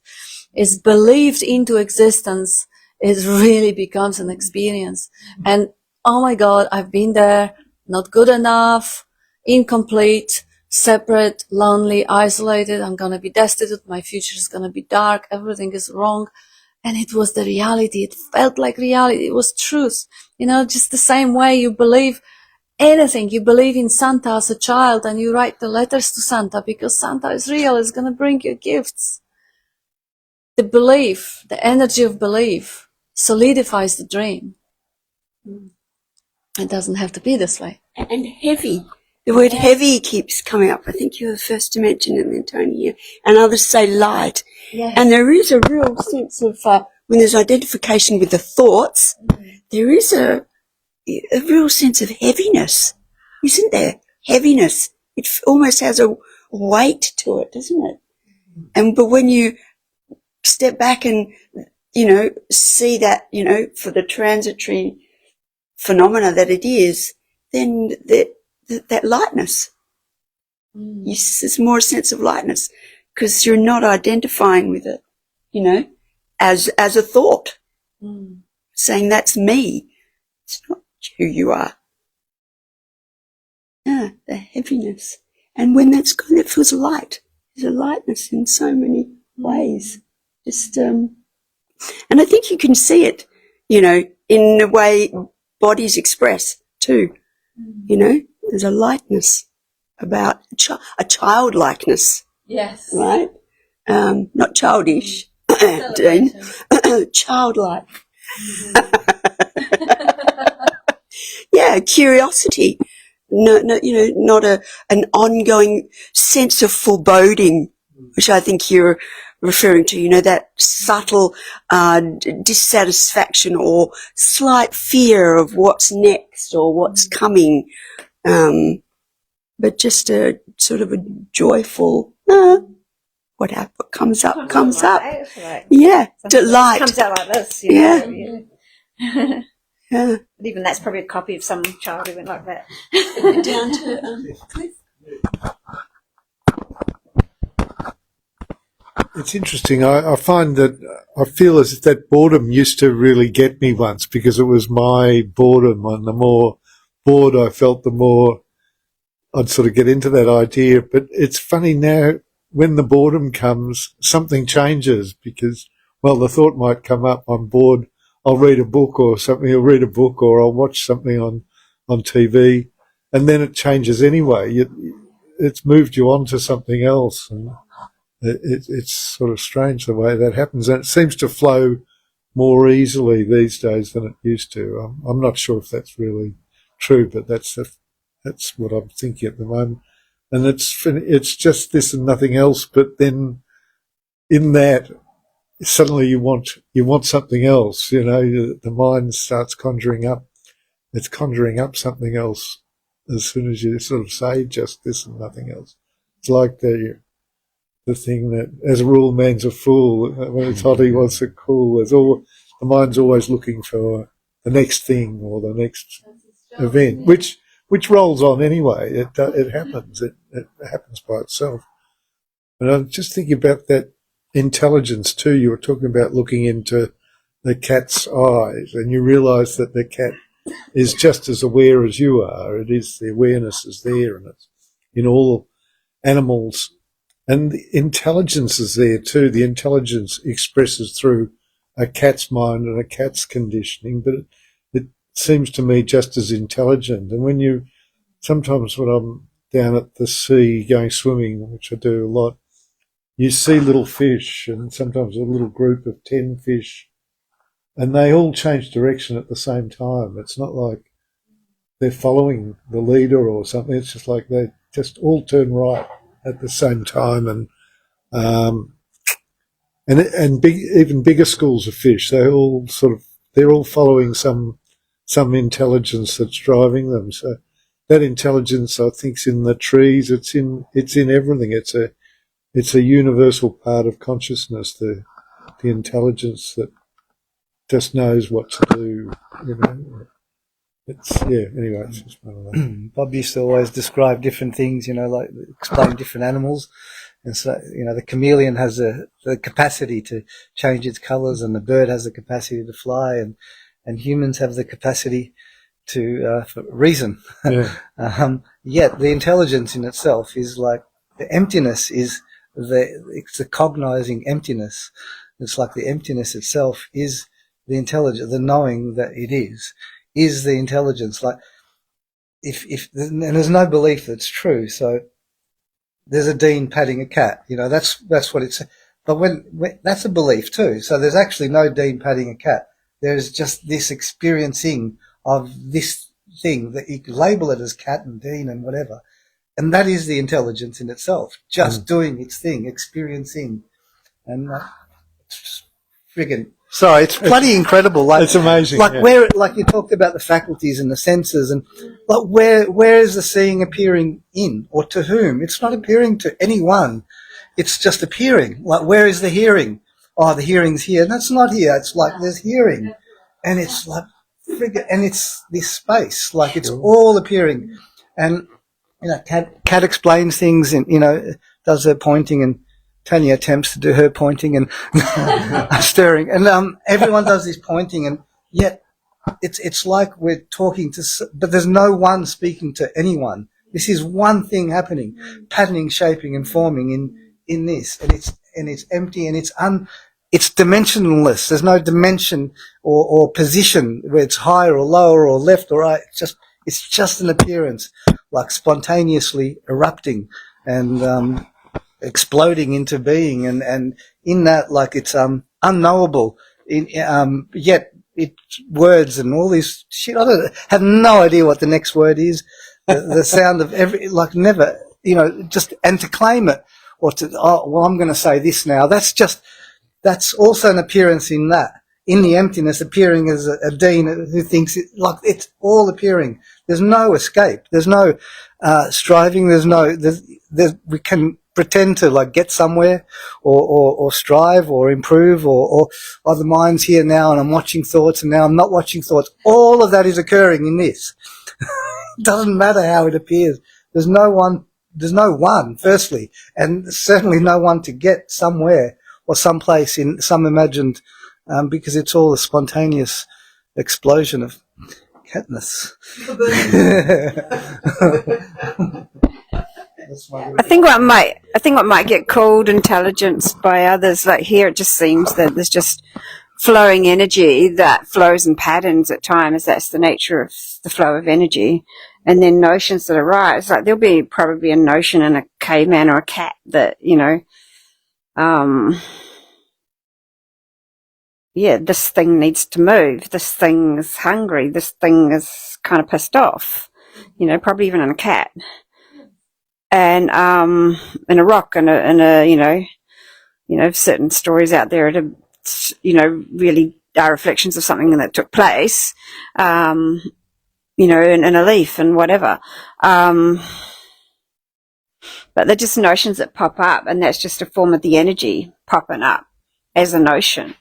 is believed into existence, it really becomes an experience. And oh my God, I've been there, not good enough, incomplete, separate, lonely, isolated, I'm gonna be destitute, my future is gonna be dark, everything is wrong. And it was the reality, it felt like reality, it was truth. You know, just the same way you believe anything, you believe in Santa as a child and you write the letters to Santa because Santa is real, is gonna bring you gifts. The belief, the energy of belief solidifies the dream. It doesn't have to be this way. And heavy. The word heavy keeps coming up. I think you were the first to mention it, then Tony here. And others say light. Yes. And there is a real sense of, when there's identification with the thoughts, there is a real sense of heaviness, isn't there? Heaviness. It almost has a weight to it, doesn't it? But when you step back and, you know, see that, you know, for the transitory phenomena that it is, then that lightness. Yes, there's more a sense of lightness because you're not identifying with it, you know, as a thought, saying that's me. It's not who you are. The heaviness. And when that's gone, it feels light. There's a lightness in so many ways. Just, and I think you can see it, you know, in a way bodies express too. You know, there's a lightness about a childlikeness, Yes. right? Not childish, Dean. Childlike. Yeah, curiosity. No, you know, not an ongoing sense of foreboding, which I think you're referring to. You know, that subtle dissatisfaction or slight fear of what's next or what's coming, but just a sort of a joyful. What comes up, comes up. Right. Yeah, Something delight. comes out like this. Yeah. Yeah. Yeah. But even that's probably a copy of some child who went like that. Down to It's interesting. I find that I feel as if that boredom used to really get me once, because it was my boredom, and the more bored I felt, the more I'd sort of get into that idea. But it's funny now, when the boredom comes, something changes, because, well, the thought might come up, I'm bored, I'll read a book or something, or I'll watch something on TV, and then it changes anyway. It's moved you on to something else, and it's sort of strange the way that happens, and it seems to flow more easily these days than it used to. I'm not sure if that's really true, but that's what I'm thinking at the moment. And it's just this and nothing else. But then in that, suddenly you want something else. You know, the mind starts conjuring up. It's conjuring up something else as soon as you sort of say just this and nothing else. It's like the thing that, as a rule, man's a fool. When it's hot, he wants it cool. The mind's always looking for the next thing or the next event, which rolls on anyway. It happens. It happens by itself. And I'm just thinking about that intelligence too. You were talking about looking into the cat's eyes, and you realise that the cat is just as aware as you are. The awareness is there, and it's in all animals. And the intelligence is there too. The intelligence expresses through a cat's mind and a cat's conditioning, but it seems to me just as intelligent. And sometimes when I'm down at the sea going swimming, which I do a lot, you see little fish, and sometimes a little group of 10 fish, and they all change direction at the same time. It's not like they're following the leader or something. It's just like they just all turn right at the same time, and even bigger schools of fish. They're all following some intelligence that's driving them. So that intelligence, I think, is in the trees. It's in everything. It's a universal part of consciousness. The intelligence that just knows what to do. You know. Anyway, it's just one of those. Bob used to always describe different things, like explain different animals. And so, the chameleon has the capacity to change its colours, and the bird has the capacity to fly, and humans have the capacity to for reason. Yeah. Yet the intelligence in itself is like the emptiness it's the cognizing emptiness. It's like the emptiness itself is the intelligence, the knowing that it is the intelligence. Like and there's no belief that's true. So there's a dean patting a cat. That's what it's. But when that's a belief too. So there's actually no dean patting a cat. There's just this experiencing of this thing that you can label it as cat and dean and whatever, and that is the intelligence in itself, just doing its thing, experiencing, and it's friggin'. Sorry, it's bloody incredible. Like it's amazing. Where, like you talked about the faculties and the senses, and like where is the seeing appearing in, or to whom? It's not appearing to anyone. It's just appearing. Like, where is the hearing? Oh, the hearing's here. That's not here. It's like there's hearing, and it's like and it's this space. Like it's all appearing, and Kat explains things, and does her pointing, and Tanya attempts to do her pointing and stirring, and everyone does this pointing, and yet it's like we're talking to, but there's no one speaking to anyone. This is one thing happening, patterning, shaping, and forming in this, and it's empty, and it's dimensionless. There's no dimension or position where it's higher or lower or left or right. It's just an appearance, like spontaneously erupting and exploding into being, and in that, like, it's unknowable. Yet words and all this shit. I have no idea what the next word is. The sound of every, like, never, just, and to claim it or to, I'm going to say this now. That's also an appearance in that. In the emptiness, appearing as a dean who thinks it's all appearing. There's no escape. There's no striving. We can pretend to, like, get somewhere or strive or improve or the mind's here now and I'm watching thoughts and now I'm not watching thoughts. All of that is occurring in this. It doesn't matter how it appears. There's no one, firstly, and certainly no one to get somewhere or someplace in some imagined, because it's all a spontaneous explosion of catness. I think what might get called intelligence by others, like here, it just seems that there's just flowing energy that flows in patterns at times. That's the nature of the flow of energy. And then notions that arise, like there'll be probably a notion in a caveman or a cat that, this thing needs to move. This thing is hungry. This thing is kind of pissed off, probably even in a cat. And, in a rock and certain stories out there that, really are reflections of something that took place, in a leaf and whatever. But they're just notions that pop up, and that's just a form of the energy popping up as a notion.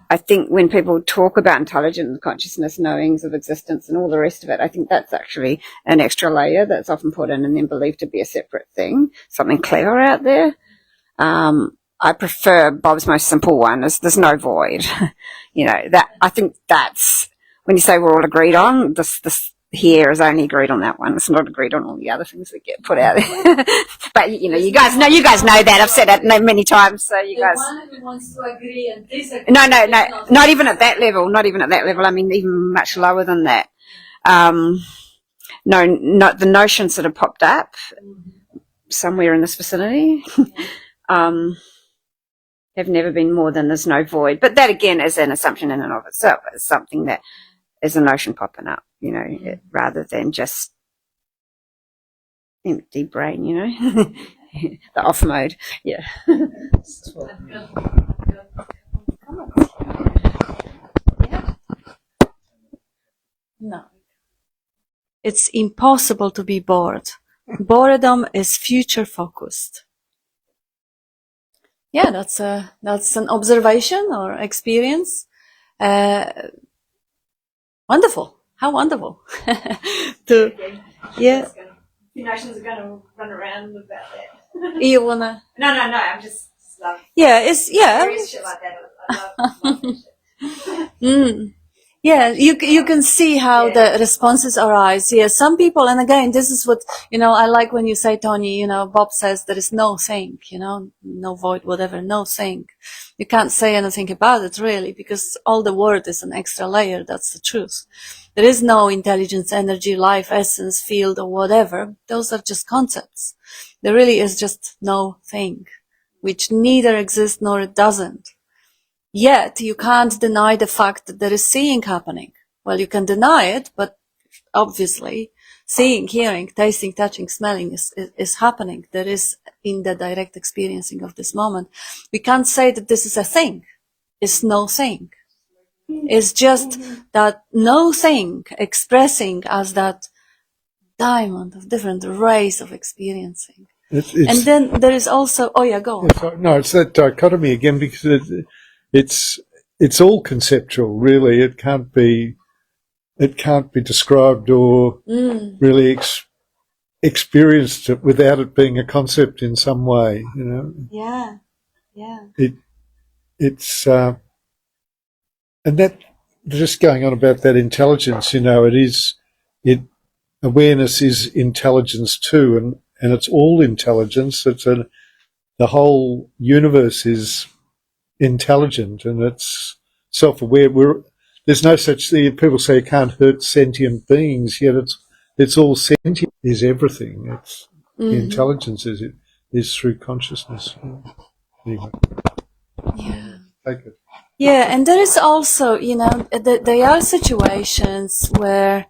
I think when people talk about intelligence, consciousness, knowings of existence and all the rest of it, I think that's actually an extra layer that's often put in and then believed to be a separate thing, something clever out there. I prefer Bob's most simple one, is there's no void. That I think that's when you say we're all agreed on, this here is only agreed on that one. It's not agreed on all the other things that get put out there. But you guys know that. I've said it many times. So you guys. One who wants to agree and disagree. No, not even at that level. Not even at that level. I mean, even much lower than that. No, not the notions that have popped up somewhere in this vicinity. Have never been more than there's no void. But that again is an assumption in and of itself. It's something that is a notion popping up, rather than just empty brain, the off mode. Yeah. No. It's impossible to be bored. Boredom is future focused. Yeah, that's an observation or experience. Wonderful. How wonderful. Yeah. Notions are going to run around about that. You wanna? No. I'm just love. Yeah, it's Shit like that. I love Mm. Yeah, you can see how the responses arise. Yeah, some people, and again, this is what, I like when you say, Tony, Bob says there is no thing, no void, whatever, no thing. You can't say anything about it really, because all the word is an extra layer. That's the truth. There is no intelligence, energy, life, essence, field, or whatever. Those are just concepts. There really is just no thing, which neither exists nor it doesn't. Yet, you can't deny the fact that there is seeing happening. Well, you can deny it, but obviously, seeing, hearing, tasting, touching, smelling is happening. There is in the direct experiencing of this moment. We can't say that this is a thing. It's no thing. It's just that no thing expressing as that diamond of different rays of experiencing. And then there is also, go on. It's that dichotomy again, because it's all conceptual, really. It can't be described or really experienced without it being a concept in some way. Yeah. It's and that, just going on about that intelligence. Awareness is intelligence too, and it's all intelligence. The whole universe is intelligent and it's self-aware. There's no such thing. People say you can't hurt sentient beings, yet it's all sentient. Is everything. It's the intelligence is through consciousness. Anyway, Yeah. take it. Yeah, and there is also, there are situations where,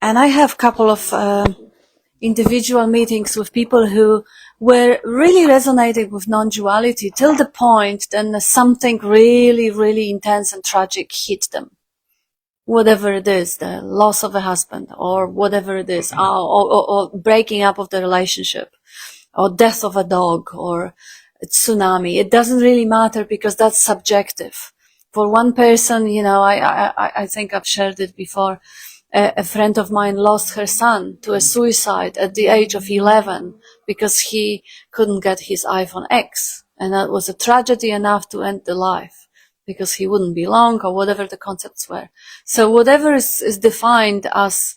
and I have a couple of individual meetings with people who were really resonating with non-duality till the point then something really, really intense and tragic hit them. Whatever it is, the loss of a husband or whatever it is, or breaking up of the relationship, or death of a dog, or tsunami. It doesn't really matter because that's subjective. For one person, I think I've shared it before. A friend of mine lost her son to a suicide at the age of 11 because he couldn't get his iPhone X. And that was a tragedy enough to end the life because he wouldn't belong or whatever the concepts were. So whatever is defined as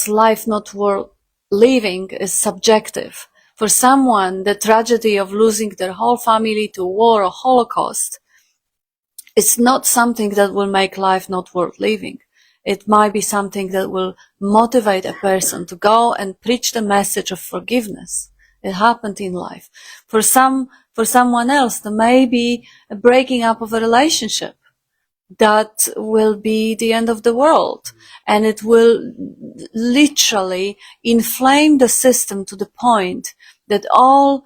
life not worth living is subjective. For someone, the tragedy of losing their whole family to war or Holocaust, it's not something that will make life not worth living. It might be something that will motivate a person to go and preach the message of forgiveness. It happened in life. For someone else, there may be a breaking up of a relationship that will be the end of the world. And it will literally inflame the system to the point that all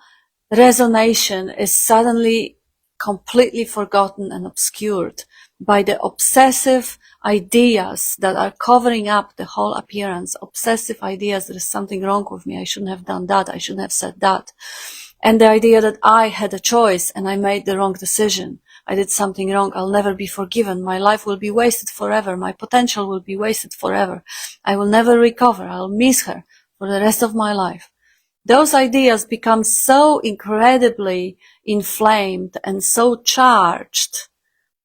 resonation is suddenly completely forgotten and obscured by the obsessive ideas that are covering up the whole appearance. Obsessive ideas, there is something wrong with me, I shouldn't have done that, I shouldn't have said that. And the idea that I had a choice and I made the wrong decision. I did something wrong, I'll never be forgiven, my life will be wasted forever, my potential will be wasted forever, I will never recover, I'll miss her for the rest of my life. Those ideas become so incredibly inflamed and so charged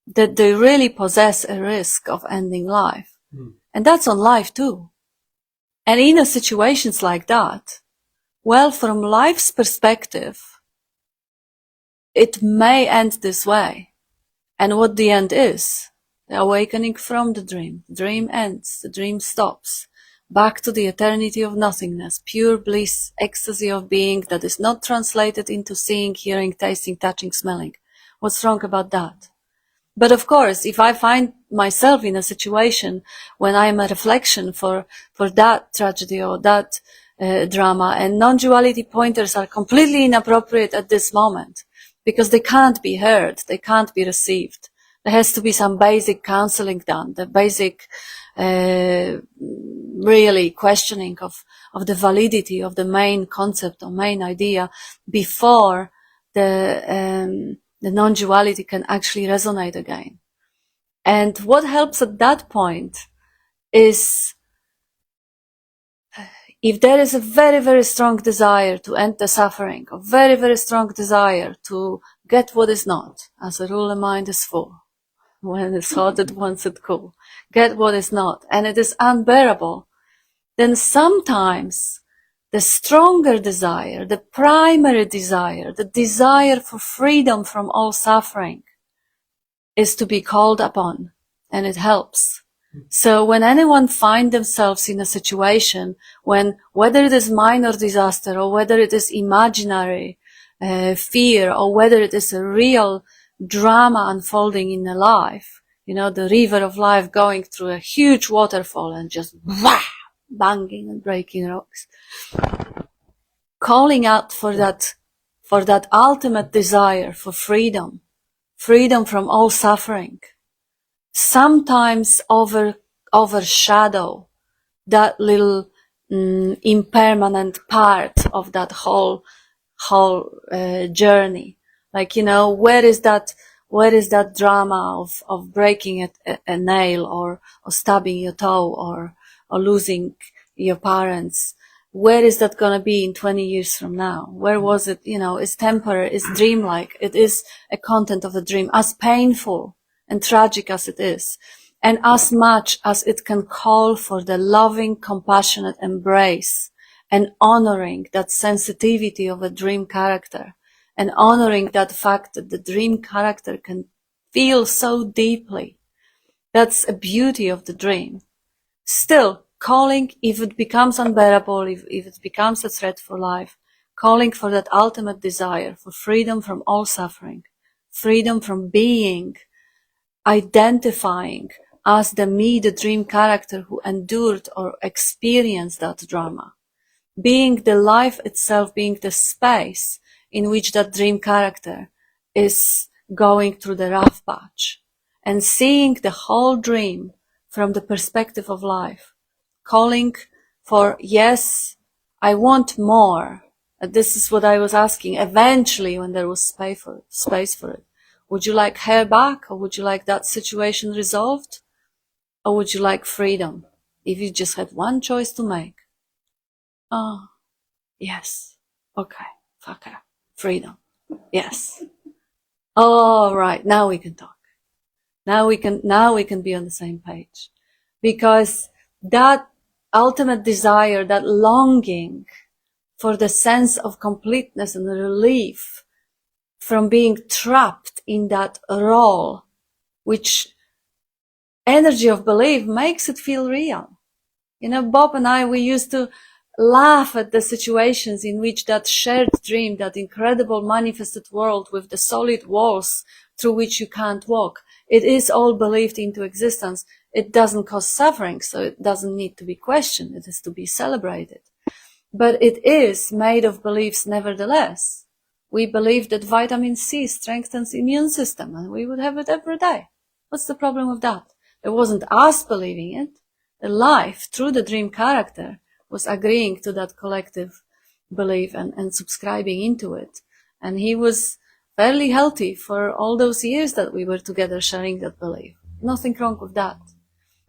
that they really possess a risk of ending life. And that's on life too. And in situations like that, well, from life's perspective, it may end this way. And what the end is, the awakening from the dream. The dream ends, the dream stops. Back to the eternity of nothingness, pure bliss, ecstasy of being that is not translated into seeing, hearing, tasting, touching, smelling. What's wrong about that? But of course, if I find myself in a situation when I am a reflection for that tragedy or that drama, and non-duality pointers are completely inappropriate at this moment because they can't be heard, they can't be received. There has to be some basic counseling done, the basic really questioning of the validity of the main concept or main idea before the non-duality can actually resonate again. And what helps at that point is if there is a very, very strong desire to end the suffering, a very, very strong desire to get what is not. As a rule, the mind is full. When it's hot, it wants it cool. Get what is not. And it is unbearable. Then sometimes the stronger desire, the primary desire, the desire for freedom from all suffering is to be called upon, and it helps. So when anyone finds themselves in a situation when, whether it is minor disaster or whether it is imaginary fear or whether it is a real drama unfolding in a life, the river of life going through a huge waterfall and just banging and breaking rocks, calling out for that ultimate desire for freedom from all suffering, sometimes overshadow that little impermanent part of that whole journey. Like, where is that drama of breaking a nail or stubbing your toe or losing your parents? Where is that going to be in 20 years from now? Where was it? It's temporary, it's dreamlike. It is a content of a dream, as painful and tragic as it is. And as much as it can call for the loving, compassionate embrace and honoring that sensitivity of a dream character and honoring that fact that the dream character can feel so deeply. That's a beauty of the dream. Still, calling, if it becomes unbearable, if it becomes a threat for life, calling for that ultimate desire, for freedom from all suffering, freedom from being, identifying as the me, the dream character who endured or experienced that drama, being the life itself, being the space in which that dream character is going through the rough patch, and seeing the whole dream from the perspective of life, calling for, yes, I want more. This is what I was asking eventually when there was space for it. Would you like hair back, or would you like that situation resolved? Or would you like freedom? If you just had one choice to make. Oh, yes. Okay. Fuck her. Freedom. Yes. All right. Now we can talk. Now we can be on the same page. Because that ultimate desire, that longing for the sense of completeness and relief from being trapped in that role, which energy of belief makes it feel real. You know, Bob and I, we used to laugh at the situations in which that shared dream, that incredible manifested world with the solid walls through which you can't walk, it is all believed into existence. It doesn't cause suffering, so it doesn't need to be questioned. It is to be celebrated. But it is made of beliefs nevertheless. We believe that vitamin C strengthens the immune system, and we would have it every day. What's the problem with that? It wasn't us believing it. The life, through the dream character, was agreeing to that collective belief and subscribing into it. And he was fairly healthy for all those years that we were together sharing that belief. Nothing wrong with that.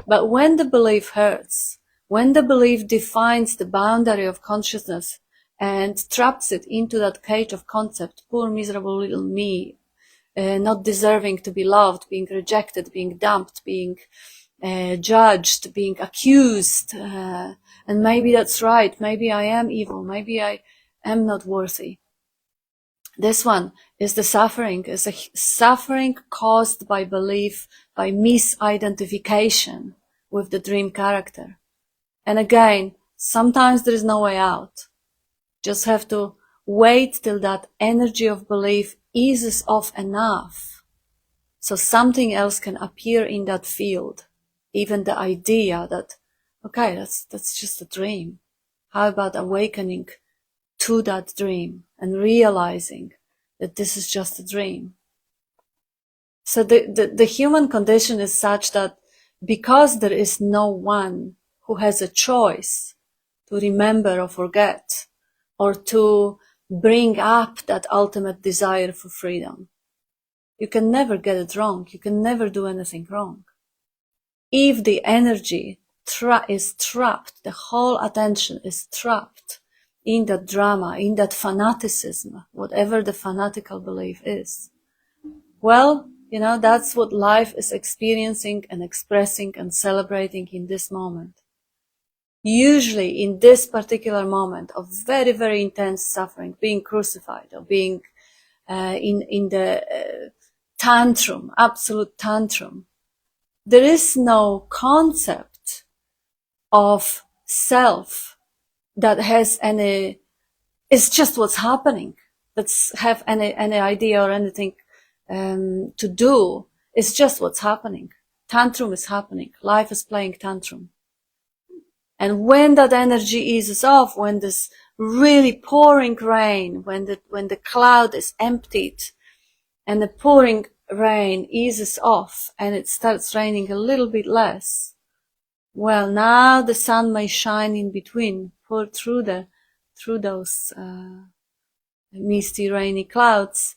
But when the belief hurts, when the belief defines the boundary of consciousness and traps it into that cage of concept, poor miserable little me, not deserving to be loved, being rejected, being dumped, being judged, being accused, and maybe that's right, maybe I am evil, maybe I am not worthy. This one is the suffering, is a suffering caused by belief, by misidentification with the dream character. And again, sometimes there is no way out. Just have to wait till that energy of belief eases off enough so something else can appear in that field. Even the idea that, okay, that's just a dream. How about awakening to that dream and realizing that this is just a dream? So the human condition is such that because there is no one who has a choice to remember or forget, or to bring up that ultimate desire for freedom, you can never get it wrong. You can never do anything wrong. If the energy is trapped, the whole attention is trapped in that drama, in that fanaticism, whatever the fanatical belief is, well, you know, that's what life is experiencing and expressing and celebrating in this moment. Usually in this particular moment of very, very intense suffering, being crucified or being in the tantrum, absolute tantrum, there is no concept of self that has any, it's just what's happening, that's have any idea or anything to do. It's just what's happening. Tantrum is happening. Life is playing tantrum. And when that energy eases off, when this really pouring rain, when the cloud is emptied and the pouring rain eases off and it starts raining a little bit less, well, now the sun may shine in between, pour through those misty, rainy clouds,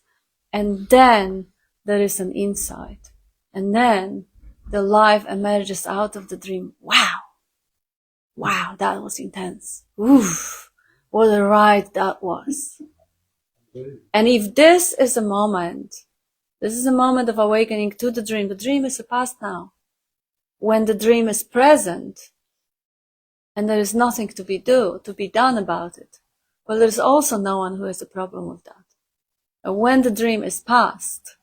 and then there is an insight, and then the life emerges out of the dream. Wow, that was intense. Oof, what a ride that was. And if this is a moment of awakening to the dream is a past now. When the dream is present and there is nothing to be done about it, well, there's also no one who has a problem with that. And when the dream is past,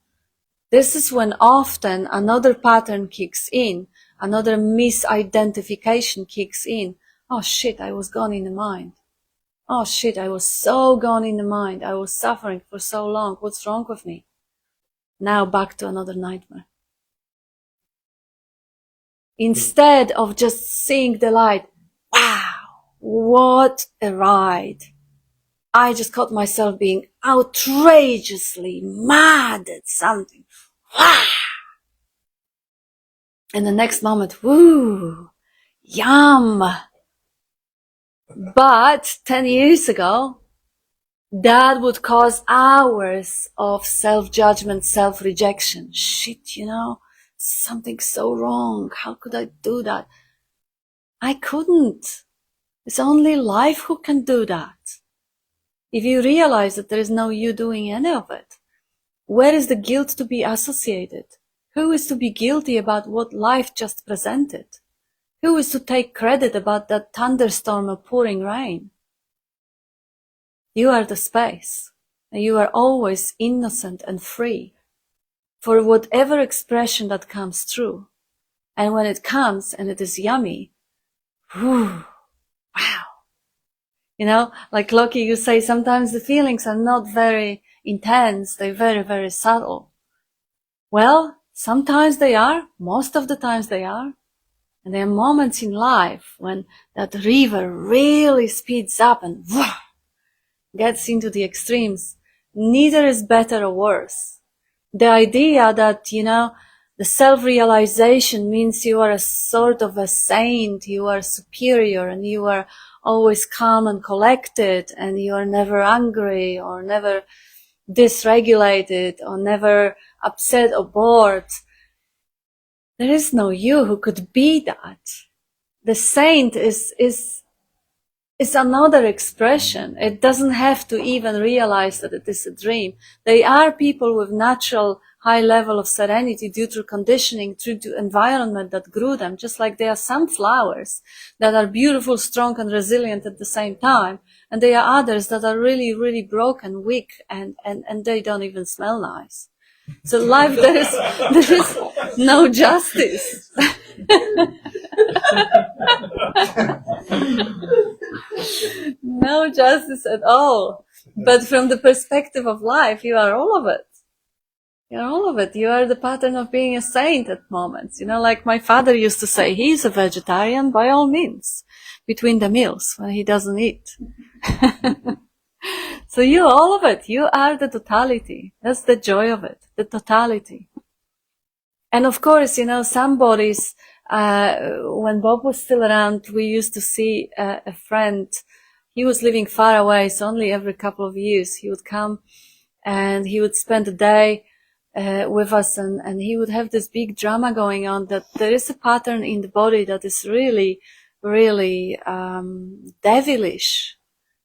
this is when often another pattern kicks in, another misidentification kicks in. Oh shit, I was gone in the mind. Oh shit, I was so gone in the mind. I was suffering for so long. What's wrong with me? Now back to another nightmare. Instead of just seeing the light, wow, what a ride. I just caught myself being outrageously mad at something. Wow. And the next moment, woo, yum. But 10 years ago, that would cause hours of self-judgment, self-rejection. Shit, something's so wrong. How could I do that? I couldn't. It's only life who can do that. If you realize that there is no you doing any of it, where is the guilt to be associated? Who is to be guilty about what life just presented? Who is to take credit about that thunderstorm or pouring rain? You are the space, and you are always innocent and free for whatever expression that comes through. And when it comes and it is yummy, whew, wow. Like Loki, you say sometimes the feelings are not very intense, they're very, very subtle. Well, sometimes they are, most of the times they are. And there are moments in life when that river really speeds up and gets into the extremes. Neither is better or worse. The idea that, the self-realization means you are a sort of a saint, you are superior, and you are always calm and collected, and you are never angry or never dysregulated or never upset or bored. There is no you who could be that. The saint is another expression. It doesn't have to even realize that it is a dream. They are people with natural high level of serenity due to conditioning, due to environment that grew them, just like there are some flowers that are beautiful, strong, and resilient at the same time, and there are others that are really, really broken, weak, and they don't even smell nice. So life, there is no justice. No justice at all. But from the perspective of life, you are all of it. You're all of it. You are the pattern of being a saint at moments. Like my father used to say, he's a vegetarian by all means, between the meals when he doesn't eat. So you, all of it, you are the totality. That's the joy of it, the totality. And of course, some bodies, when Bob was still around, we used to see a friend. He was living far away, so only every couple of years he would come and he would spend a day with us, and he would have this big drama going on that there is a pattern in the body that is really, really devilish.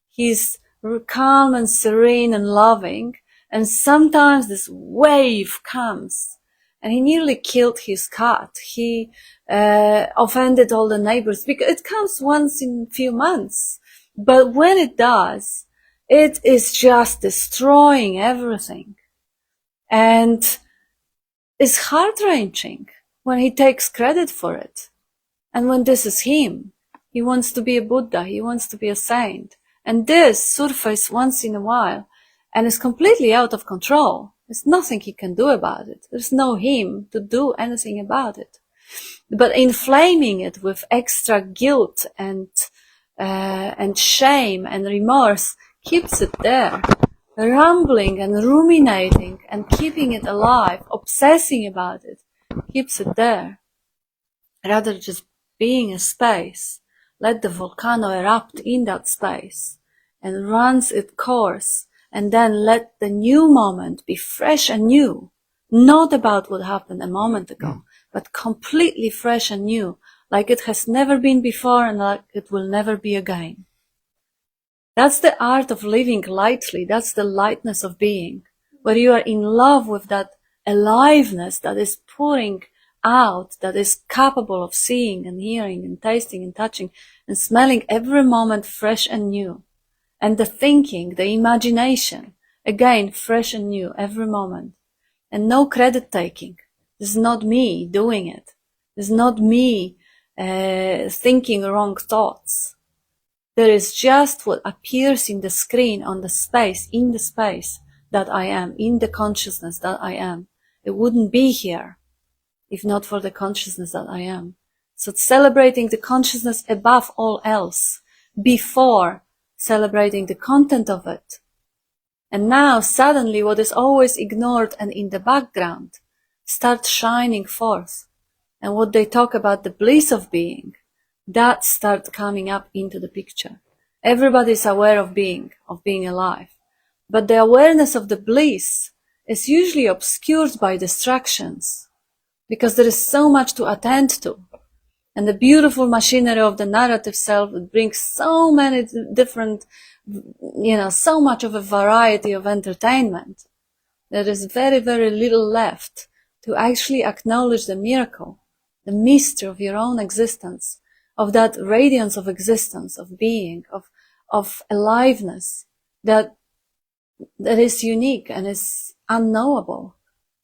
He's calm and serene and loving, and sometimes this wave comes, and he nearly killed his cat. He offended all the neighbors because it comes once in a few months, but when it does, it is just destroying everything. And it's heart-wrenching when he takes credit for it. And when this is him, he wants to be a Buddha, he wants to be a saint. And this surfaces once in a while and is completely out of control. There's nothing he can do about it. There's no him to do anything about it. But inflaming it with extra guilt and shame and remorse keeps it there, rumbling and ruminating and keeping it alive, obsessing about it, keeps it there. Rather just being a space, let the volcano erupt in that space and runs its course, and then let the new moment be fresh and new, not about what happened a moment ago, but completely fresh and new, like it has never been before and like it will never be again. That's the art of living lightly. That's the lightness of being, where you are in love with that aliveness that is pouring out, that is capable of seeing and hearing and tasting and touching and smelling every moment fresh and new. And the thinking, the imagination, Again, fresh and new, every moment. And no credit taking. This is not me doing it. This is not me thinking wrong thoughts. There is just what appears in the screen, on the space, in the space that I am, in the consciousness that I am. It wouldn't be here if not for the consciousness that I am. So it's celebrating the consciousness above all else, before celebrating the content of it. And now suddenly what is always ignored and in the background starts shining forth. And what they talk about, the bliss of being, that starts coming up into the picture. Everybody is aware of being alive. But the awareness of the bliss is usually obscured by distractions, because there is so much to attend to. And the beautiful machinery of the narrative self, it brings so many different, so much of a variety of entertainment. There is very, very little left to actually acknowledge the miracle, the mystery of your own existence, of that radiance of existence, of being, of aliveness that is unique and is unknowable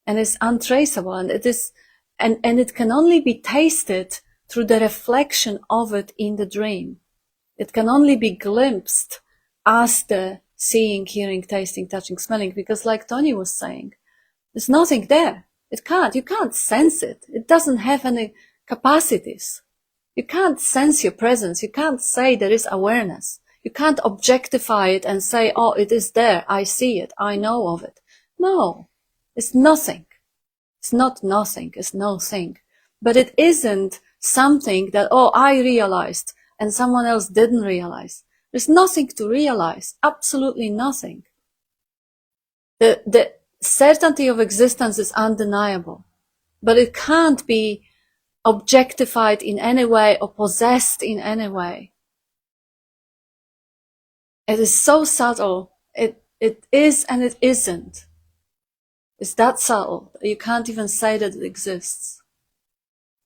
and is untraceable, and it is, and it can only be tasted through the reflection of it in the dream. It can only be glimpsed as the seeing, hearing, tasting, touching, smelling, because like Tony was saying, there's nothing there. You can't sense it. It doesn't have any capacities. You can't sense your presence. You can't say there is awareness. You can't objectify it and say, oh, it is there. I see it. I know of it. No, it's nothing. It's not nothing. It's no thing. But it isn't something that, oh, I realized and someone else didn't realize. There's nothing to realize. Absolutely nothing. The certainty of existence is undeniable, but it can't be objectified in any way or possessed in any way. It is so subtle. It is and it isn't. It's that subtle. You can't even say that it exists.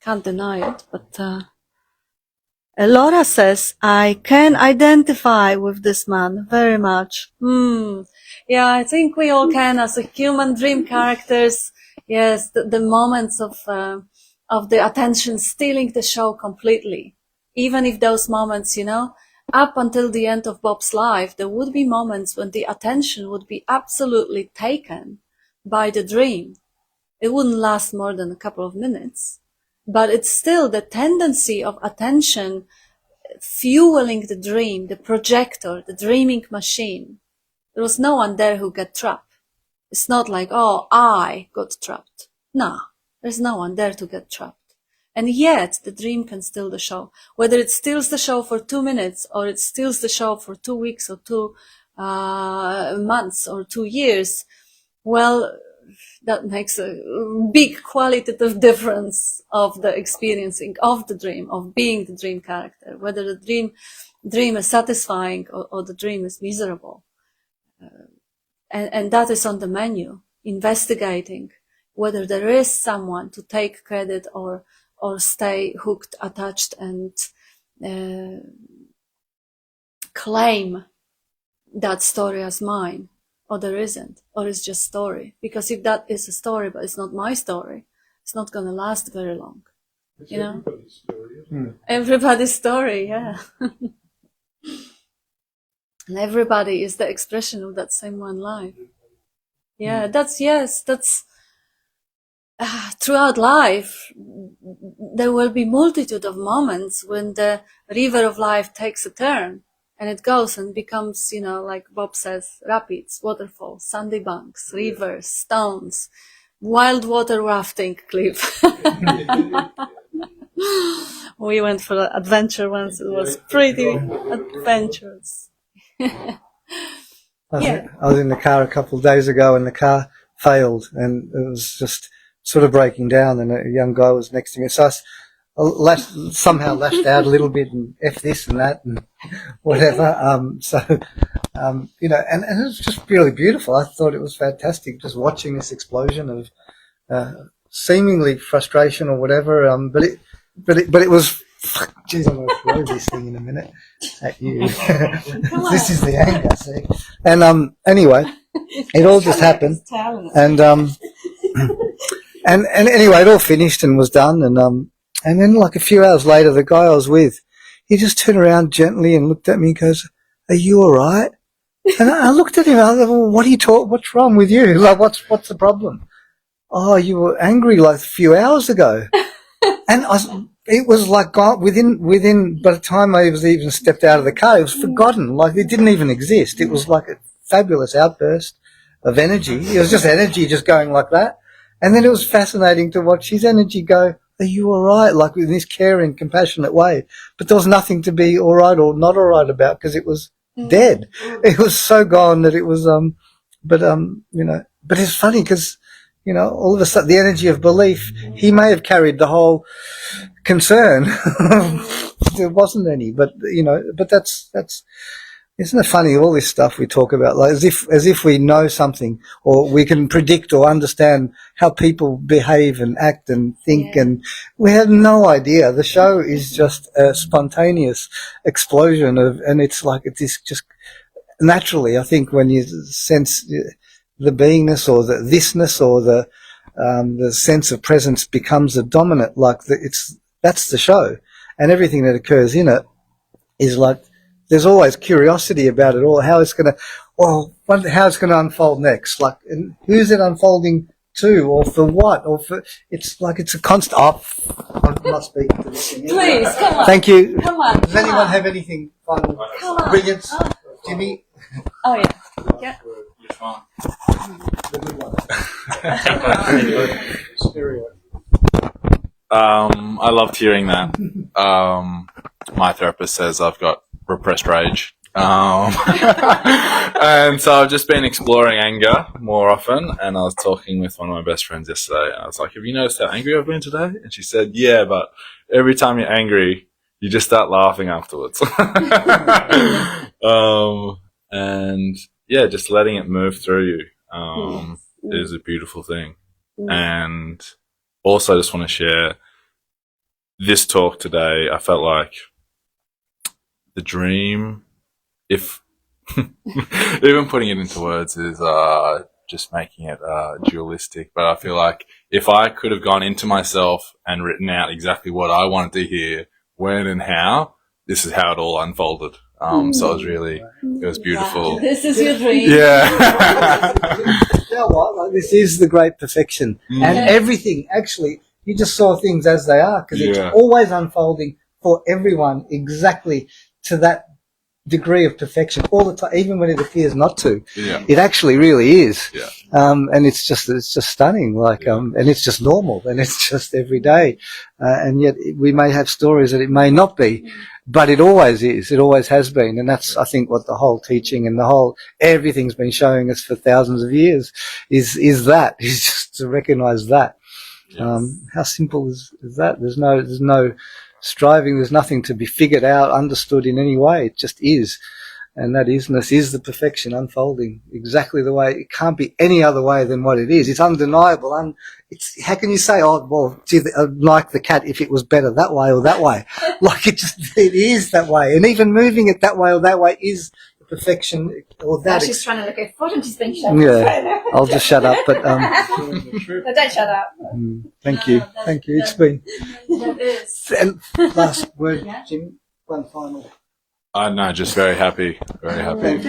Can't deny it, but Elora says, I can identify with this man very much. Yeah, I think we all can as a human dream characters. Yes, the moments of the attention stealing the show completely. Even if those moments, up until the end of Bob's life, there would be moments when the attention would be absolutely taken by the dream. It wouldn't last more than a couple of minutes. But it's still the tendency of attention fueling the dream, the projector, the dreaming machine. There was no one there who got trapped. It's not like, oh, I got trapped. No, there's no one there to get trapped. And yet the dream can steal the show. Whether it steals the show for 2 minutes or it steals the show for 2 weeks or 2 months or 2 years, well, that makes a big qualitative difference of the experiencing of the dream, of being the dream character, whether the dream is satisfying or the dream is miserable. And that is on the menu, investigating whether there is someone to take credit or stay hooked, attached, and claim that story as mine. Or there isn't, or it's just story. Because if that is a story, but it's not my story, it's not going to last very long. It's everybody's story, isn't it? Everybody's story, yeah. And everybody is the expression of that same one life. Yeah, that's throughout life, there will be multitude of moments when the river of life takes a turn. And it goes and becomes, like Bob says, rapids, waterfalls, sandy banks, rivers, stones, wild water rafting cliff. We went for an adventure once. It was pretty adventurous. I was in the car a couple of days ago and the car failed and it was just sort of breaking down and a young guy was next to me. So I somehow lashed out a little bit and F this and that and whatever. And it was just really beautiful. I thought it was fantastic just watching this explosion of seemingly frustration or whatever. But it was Geez, I'm going to throw this thing in a minute at you. This is the anger, see? And anyway, it all just happened, and and anyway, it all finished and was done, and then like a few hours later, the guy I was with, he just turned around gently and looked at me and goes, "Are you all right?" And I looked at him. I was like, "Well, what are you talking? What's wrong with you? Like, what's the problem?" "Oh, you were angry like a few hours ago." And it was like gone within, by the time I was even stepped out of the car, it was forgotten. Like it didn't even exist. It was like a fabulous outburst of energy. It was just energy just going like that. And then it was fascinating to watch his energy go, "Are you all right?" Like in this caring, compassionate way. But there was nothing to be all right or not all right about because it was dead. It was so gone that it was, but it's funny because, all of a sudden the energy of belief, he may have carried the whole concern. There wasn't any, but that's, isn't it funny, all this stuff we talk about, like as if we know something or we can predict or understand how people behave and act and think, and we have no idea. The show is just a spontaneous explosion and it's like, it's just naturally, I think, when you sense the beingness or the thisness or the sense of presence becomes the dominant, that's the show, and everything that occurs in it is like, there's always curiosity about it all, how it's going to unfold next, like, and who's it unfolding to, or for what, or for, it's like, it's a constant, I'm not speaking to this thing. Please, come on. Thank you. Come on. Does anyone have anything fun? Come on. Brilliant. Jimmy? Oh, yeah. Yeah. Which one? The good one. I loved hearing that. My therapist says I've got repressed rage. And so I've just been exploring anger more often, and I was talking with one of my best friends yesterday, and I was like, "Have you noticed how angry I've been today?" And she said, "Yeah, but every time you're angry, you just start laughing afterwards." And yeah, just letting it move through you is a beautiful thing. And also just want to share this talk today. I felt like the dream, if even putting it into words is just making it dualistic, but I feel like if I could have gone into myself and written out exactly what I wanted to hear, when and how, this is how it all unfolded. So it was it was beautiful. Wow. This is your dream. Yeah. You know what? Like, this is the great perfection. And everything, actually, you just saw things as they are, because it's always unfolding for everyone exactly to that degree of perfection all the time, even when it appears not to. Yeah. It actually really is. Yeah. And it's just stunning, and it's just normal, and it's just every day. And yet we may have stories that it may not be, but it always is. It always has been. And that's, I think, what the whole teaching and everything's been showing us for thousands of years is just to recognize that. Yes. How simple is that? There's no striving. There's nothing to be figured out, understood in any way. It just is. And that isness is the perfection unfolding exactly the way. It can't be any other way than what it is. It's undeniable. How can you say, "Oh, well, gee, I'd like the cat if it was better that way or that way"? Like it is that way. And even moving it that way or that way is the perfection, or that. She's trying to look at foot and she's being shut Yeah, I'll just shut up. But No, don't shut up. thank you. It's been. That is. And last word, Jim. One final. No, just very happy. Very happy.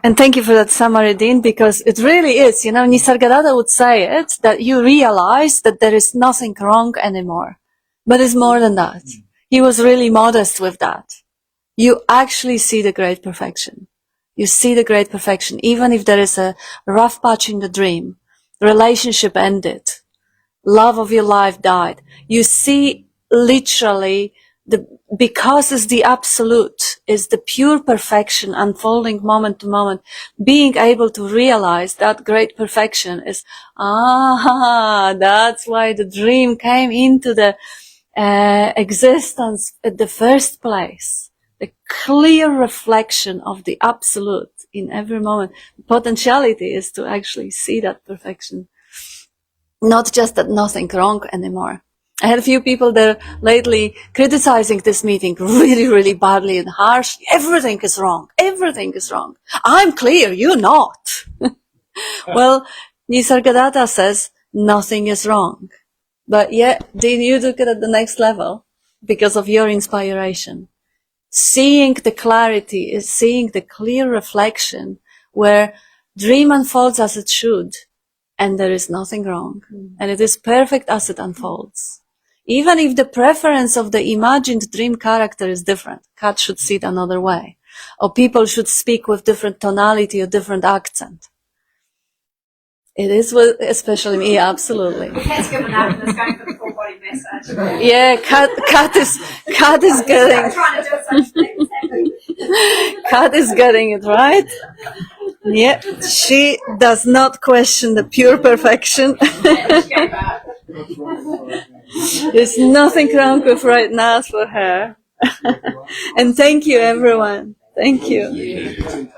And thank you for that summary, Dean, because it really is, Nisargadatta would say it, that you realize that there is nothing wrong anymore. But it's more than that. He was really modest with that. You actually see the great perfection. You see the great perfection, even if there is a rough patch in the dream, the relationship ended, love of your life died. You see literally because it's the absolute, is the pure perfection unfolding moment to moment, being able to realize that great perfection is, that's why the dream came into the existence at the first place. The clear reflection of the absolute in every moment. Potentiality is to actually see that perfection Not just that nothing wrong anymore. I had a few people there lately criticizing this meeting really, really badly and harsh. Everything is wrong. Everything is wrong. I'm clear, you're not. Well, Nisargadatta says nothing is wrong. But yet, then you took it at the next level because of your inspiration. Seeing the clarity is seeing the clear reflection where dream unfolds as it should, and there is nothing wrong. And it is perfect as it unfolds. Even if the preference of the imagined dream character is different, cat should sit another way, or people should speak with different tonality or different accent. It is with, especially me, absolutely. Cat's given up and is going for the full body massage. Yeah, cat is getting, Trying to do such things. cat is getting it right. Yeah, she does not question the pure perfection. There's nothing wrong with right now for her. And thank you, everyone. Thank you.